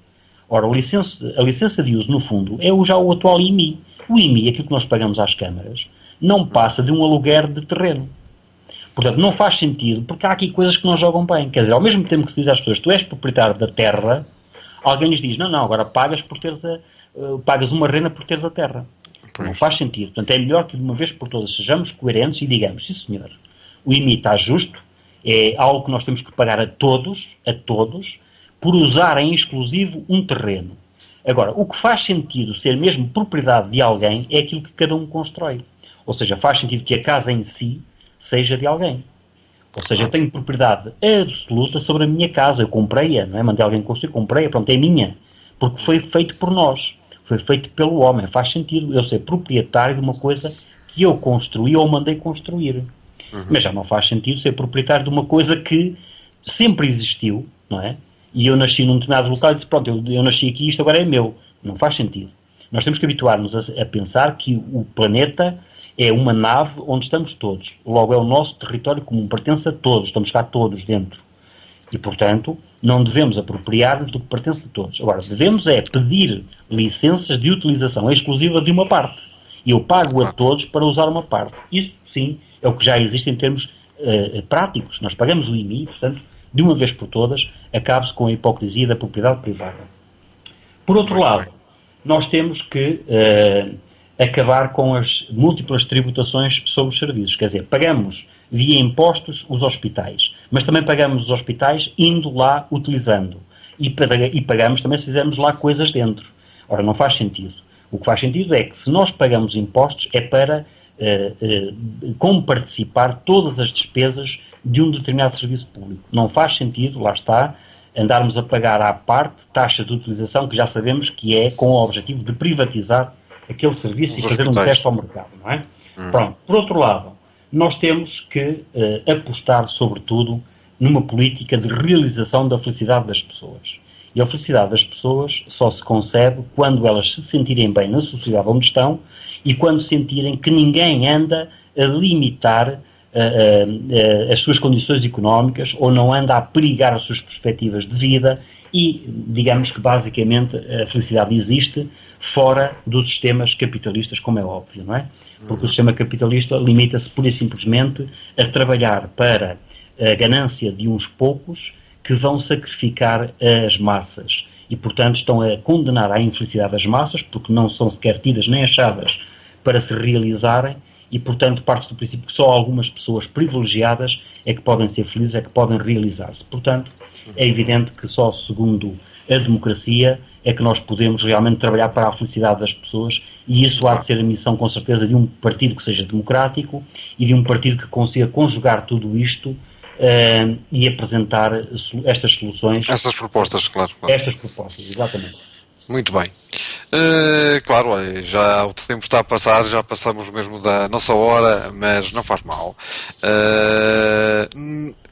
Ora, a licença de uso, no fundo, é já o atual IMI. O IMI, aquilo que nós pagamos às câmaras, não passa de um aluguer de terreno. Portanto, não faz sentido, porque há aqui coisas que não jogam bem. Quer dizer, ao mesmo tempo que se diz às pessoas, tu és proprietário da terra, alguém lhes diz, não, agora pagas uma renda por teres a terra. Não faz sentido. Portanto, é melhor que de uma vez por todas sejamos coerentes e digamos, sim senhor, o IMI está justo, é algo que nós temos que pagar a todos, por usar em exclusivo um terreno. Agora, o que faz sentido ser mesmo propriedade de alguém é aquilo que cada um constrói. Ou seja, faz sentido que a casa em si seja de alguém. Ou seja, eu tenho propriedade absoluta sobre a minha casa. Eu comprei-a, não é? Mandei alguém construir, comprei-a, pronto, é minha. Porque foi feito por nós. Foi feito pelo homem. Faz sentido eu ser proprietário de uma coisa que eu construí ou mandei construir. Mas já não faz sentido ser proprietário de uma coisa que sempre existiu, não é? E eu nasci num determinado local e disse, pronto, eu nasci aqui e isto agora é meu. Não faz sentido. Nós temos que habituar-nos a pensar que o planeta é uma nave onde estamos todos. Logo, é o nosso território comum, pertence a todos, estamos cá todos dentro. E, portanto, não devemos apropriar-nos do que pertence a todos. Agora, devemos pedir licenças de utilização exclusiva de uma parte. E eu pago a todos para usar uma parte. Isso, sim, é o que já existe em termos práticos. Nós pagamos o IMI, portanto, de uma vez por todas, acabe-se com a hipocrisia da propriedade privada. Por outro lado, nós temos que acabar com as múltiplas tributações sobre os serviços. Quer dizer, pagamos via impostos os hospitais, mas também pagamos os hospitais indo lá utilizando. E pagamos também se fizermos lá coisas dentro. Ora, não faz sentido. O que faz sentido é que se nós pagamos impostos é para comparticipar todas as despesas de um determinado serviço público. Não faz sentido, lá está, andarmos a pagar à parte taxa de utilização que já sabemos que é com o objetivo de privatizar aquele serviço e fazer um teste ao mercado, não é? Pronto. Por outro lado, nós temos que apostar, sobretudo, numa política de realização da felicidade das pessoas. E a felicidade das pessoas só se concebe quando elas se sentirem bem na sociedade onde estão e quando sentirem que ninguém anda a limitar as suas condições económicas ou não anda a perigar as suas perspectivas de vida e, digamos que basicamente a felicidade existe fora dos sistemas capitalistas, como é óbvio, não é? Porque o sistema capitalista limita-se pura e simplesmente a trabalhar para a ganância de uns poucos que vão sacrificar as massas e, portanto, estão a condenar à infelicidade das massas porque não são sequer tidas nem achadas para se realizarem e, portanto, parte-se do princípio que só algumas pessoas privilegiadas é que podem ser felizes, é que podem realizar-se. Portanto, é evidente que só segundo a democracia é que nós podemos realmente trabalhar para a felicidade das pessoas e isso há de ser a missão, com certeza, de um partido que seja democrático e de um partido que consiga conjugar tudo isto e apresentar estas soluções. Essas propostas, claro. Estas propostas, exatamente. Muito bem. Claro, olha, já o tempo está a passar, já passamos mesmo da nossa hora, mas não faz mal.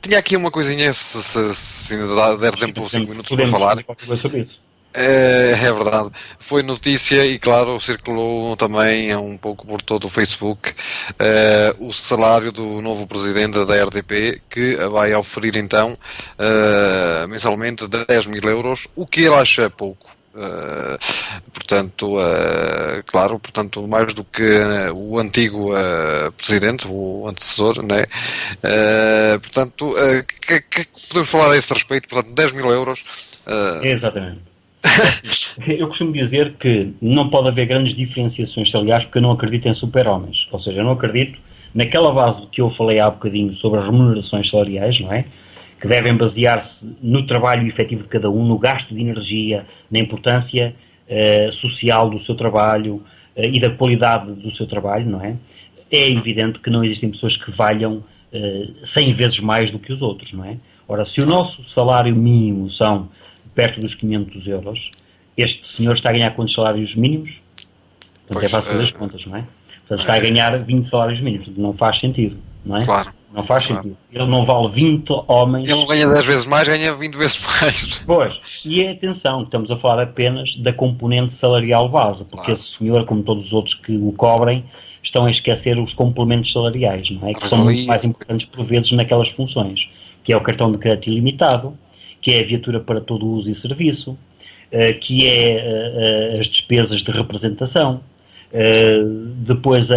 Tinha aqui uma coisinha, se ainda der tempo 5 minutos para falar. Sobre isso. É verdade. Foi notícia e, claro, circulou também um pouco por todo o Facebook o salário do novo presidente da RTP, que vai oferir então mensalmente 10 mil euros, o que ele acha pouco. Portanto, claro, portanto, mais do que o antigo presidente, o antecessor, né? Portanto, que podemos falar a esse respeito? Portanto, 10 mil euros. Exatamente. Eu costumo dizer que não pode haver grandes diferenciações salariais porque eu não acredito em super-homens. Ou seja, eu não acredito naquela base que eu falei há bocadinho sobre as remunerações salariais, não é? que devem basear-se no trabalho efetivo de cada um, no gasto de energia, na importância social do seu trabalho e da qualidade do seu trabalho, não é? É evidente que não existem pessoas que valham 100 vezes mais do que os outros, não é? Ora, se o nosso salário mínimo são perto dos 500 euros, este senhor está a ganhar quantos salários mínimos? Portanto, é fácil fazer as contas, não é? Portanto, está a ganhar 20 salários mínimos. Não faz sentido, não é? Claro. Não faz sentido. Ele não vale 20 homens... Ele não ganha 10 vezes mais, ganha 20 vezes mais. Pois, e atenção, estamos a falar apenas da componente salarial base, porque esse senhor, como todos os outros que o cobrem, estão a esquecer os complementos salariais, não é? Que são muito mais importantes por vezes naquelas funções, que é o cartão de crédito ilimitado, que é a viatura para todo uso e serviço, que é as despesas de representação, depois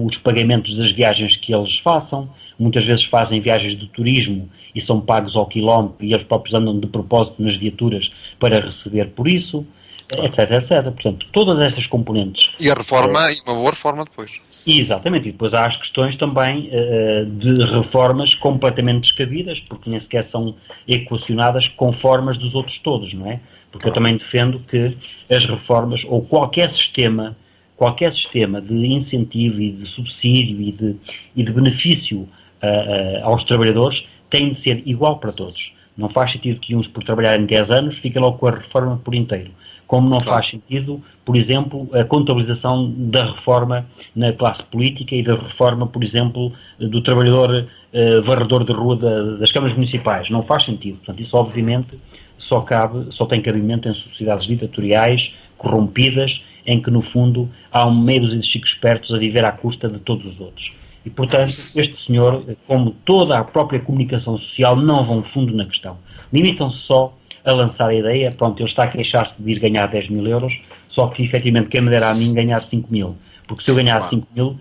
os pagamentos das viagens que eles façam. Muitas vezes fazem viagens de turismo e são pagos ao quilómetro e eles próprios andam de propósito nas viaturas para receber por isso, etc, etc. Portanto, todas estas componentes... E a reforma, e uma boa reforma depois. Exatamente, e depois há as questões também de reformas completamente descabidas, porque nem sequer são equacionadas com formas dos outros todos, não é? Porque eu também defendo que as reformas, ou qualquer sistema de incentivo e de subsídio e de benefício aos trabalhadores tem de ser igual para todos. Não faz sentido que uns, por trabalharem 10 anos, fiquem logo com a reforma por inteiro. Como não faz sentido, por exemplo, a contabilização da reforma na classe política e da reforma, por exemplo, do trabalhador varredor de rua das câmaras municipais. Não faz sentido. Portanto, isso obviamente só tem cabimento em sociedades ditatoriais, corrompidas, em que no fundo há meia dúzia de chicos espertos a viver à custa de todos os outros. E portanto, este senhor, como toda a própria comunicação social, não vão fundo na questão. Limitam-se só a lançar a ideia, pronto, ele está a queixar-se de ir ganhar 10 mil euros, só que efetivamente quem me dera a mim ganhar 5 mil, porque se eu ganhar 5 mil,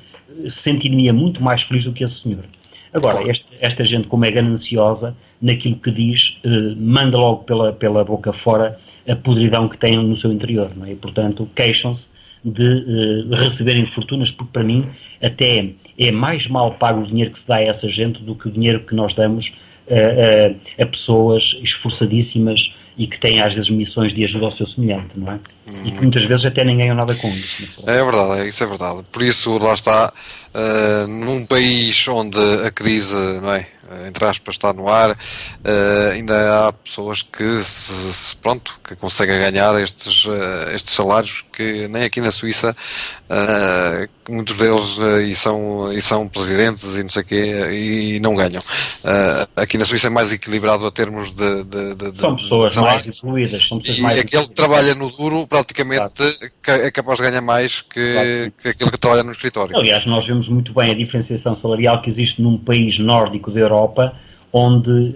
sentiria muito mais feliz do que esse senhor. Agora, esta gente, como é gananciosa, naquilo que diz, manda logo pela boca fora a podridão que têm no seu interior, não é? E portanto queixam-se de receberem fortunas, porque para mim até é mais mal pago o dinheiro que se dá a essa gente do que o dinheiro que nós damos a pessoas esforçadíssimas e que têm às vezes missões de ajuda ao seu semelhante, não é? E que muitas vezes até nem ganham nada com isso. É verdade, isso é verdade. Por isso, lá está, num país onde a crise, não é, entre aspas, está no ar, ainda há pessoas que, que conseguem ganhar estes salários que nem aqui na Suíça, muitos deles e são presidentes e não sei o quê, e não ganham. Aqui na Suíça é mais equilibrado a termos de são pessoas mais evoluídas, são pessoas mais aquele que trabalha no duro praticamente é capaz de ganhar mais que aquele que trabalha no escritório. Aliás, nós vemos muito bem a diferenciação salarial que existe num país nórdico da Europa, onde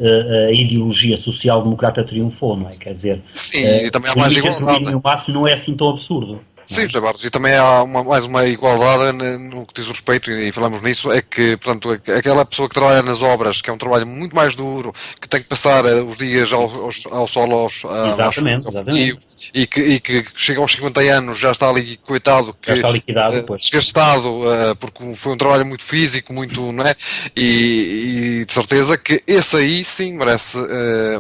a ideologia social-democrata triunfou, não é? Quer dizer, sim, e também há mais igualdade. O máximo não é assim tão absurdo. Sim, José Barros, e também há mais uma igualdade no que diz respeito, e falamos nisso, é que, portanto, aquela pessoa que trabalha nas obras, que é um trabalho muito mais duro, que tem que passar os dias ao sol, ao frio, e que chega aos 50 anos, já está ali, coitado, que, já está liquidado, desgastado, porque foi um trabalho muito físico, muito, não é? E de certeza que esse aí, sim, merece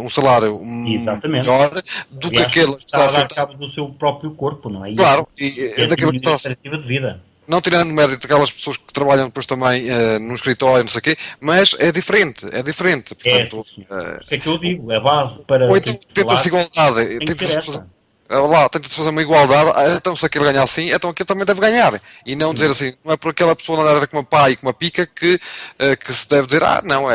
um salário melhor do que aquele que está a dar cabo do seu próprio corpo, não é? Claro. E daquilo que está de vida. Não tirando mérito daquelas pessoas que trabalham depois também no escritório, não sei o quê, mas é diferente. Portanto, isso é que eu digo, a base para... Ou então tenta-se igualdade, tenta-se fazer uma igualdade, então se aquele ganhar assim, então aquele também deve ganhar. E não dizer assim, não é por aquela pessoa andar com uma pá e com uma pica que se deve dizer, não,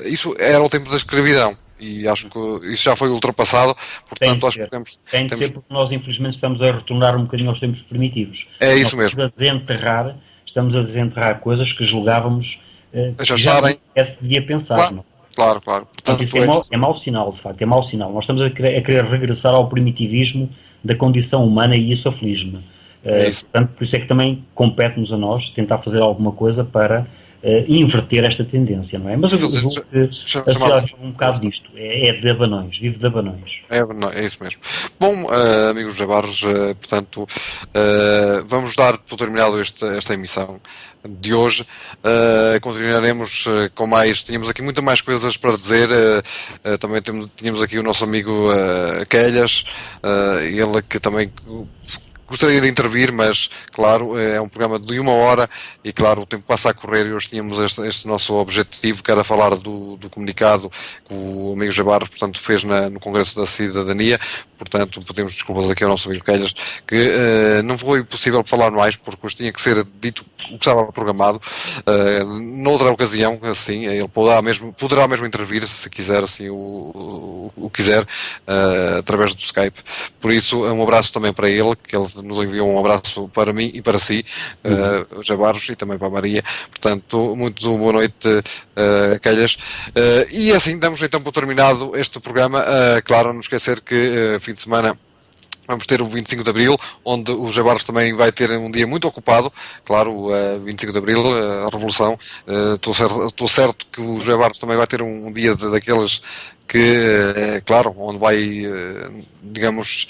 isso era o tempo da escravidão. E acho que isso já foi ultrapassado, portanto acho que tem de ser, porque nós infelizmente estamos a retornar um bocadinho aos tempos primitivos. É isso mesmo. Estamos a desenterrar coisas que julgávamos já se devia pensar. Claro, não? Claro. Portanto, isso é mau sinal, de facto, é mau sinal. Nós estamos a querer regressar ao primitivismo da condição humana e isso aflige-me. Portanto, por isso é que também compete-nos a nós tentar fazer alguma coisa para inverter esta tendência, não é? Mas eu julgo que a sociedade vive um bocado disto, é de abanões, vive de abanões. É isso mesmo. Bom, amigos jabarros, portanto, vamos dar por terminado esta emissão de hoje. Continuaremos com mais, tínhamos aqui muitas mais coisas para dizer. Também tínhamos aqui o nosso amigo Quelhas, ele que também gostaria de intervir, mas claro, é um programa de 1 hora e claro, o tempo passa a correr e hoje tínhamos este nosso objetivo, que era falar do comunicado que o amigo Jabarros, portanto, fez no Congresso da Cidadania. Portanto, pedimos desculpas aqui ao nosso amigo Quelhas, que não foi possível falar mais, porque hoje tinha que ser dito o que estava programado. Noutra ocasião, assim, ele poderá mesmo intervir, se quiser, assim, o quiser, através do Skype. Por isso, um abraço também para ele, que ele nos enviou um abraço para mim e para si, Jabarros, e também para a Maria. Portanto, muito boa noite, Quelhas. E assim, damos então por terminado este programa. Claro, não esquecer que fim de semana vamos ter o 25 de Abril, onde o Jabarros também vai ter um dia muito ocupado. Claro, 25 de Abril, a Revolução. Estou certo que o Jabarros também vai ter um dia daqueles que, claro, onde vai, digamos,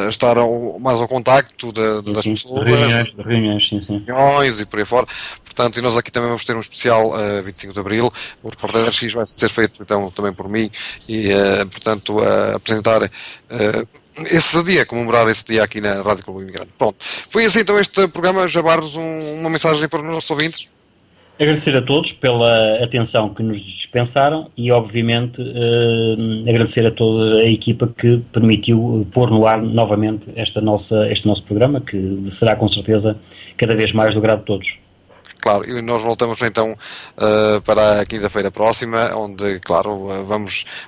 estar mais ao contacto das pessoas. Reuniões, sim. Reuniões e por aí fora. Portanto, e nós aqui também vamos ter um especial 25 de Abril. O Repórter X vai ser feito então também por mim e, portanto, apresentar esse dia, comemorar esse dia aqui na Rádio Clube Imigrante. Pronto. Foi assim então este programa. Jabarros, uma mensagem para os nossos ouvintes? Agradecer a todos pela atenção que nos dispensaram e, obviamente, agradecer a toda a equipa que permitiu pôr no ar novamente este nosso programa, que será com certeza cada vez mais do grado de todos. Claro, e nós voltamos então para a quinta-feira próxima, onde, claro,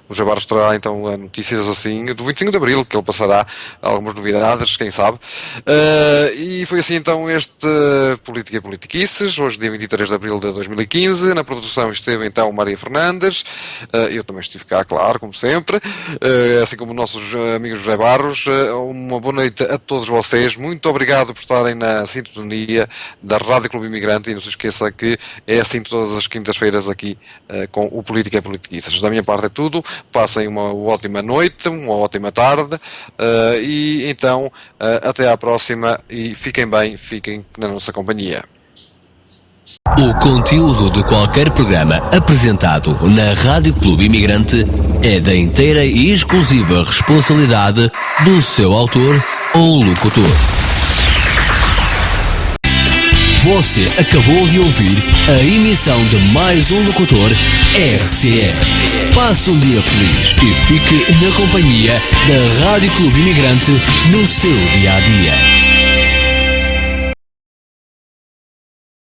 o Jabarros terá então notícias assim do 25 de Abril, que ele passará algumas novidades, quem sabe. E foi assim então este Política e Politiquices, hoje dia 23 de Abril de 2015. Na produção esteve então Maria Fernandes, eu também estive cá, claro, como sempre, assim como nossos amigos Jabarros. Uma boa noite a todos vocês, muito obrigado por estarem na sintonia da Rádio Clube Imigrante, e não se esqueça que é assim todas as quintas-feiras aqui com o Política e Politiquices. Da minha parte é tudo, passem uma ótima noite, uma ótima tarde, e então até à próxima e fiquem bem, fiquem na nossa companhia. O conteúdo de qualquer programa apresentado na Rádio Clube Imigrante é da inteira e exclusiva responsabilidade do seu autor ou locutor. Você acabou de ouvir a emissão de mais um locutor RCE. Passe um dia feliz e fique na companhia da Rádio Clube Imigrante no seu dia-a-dia.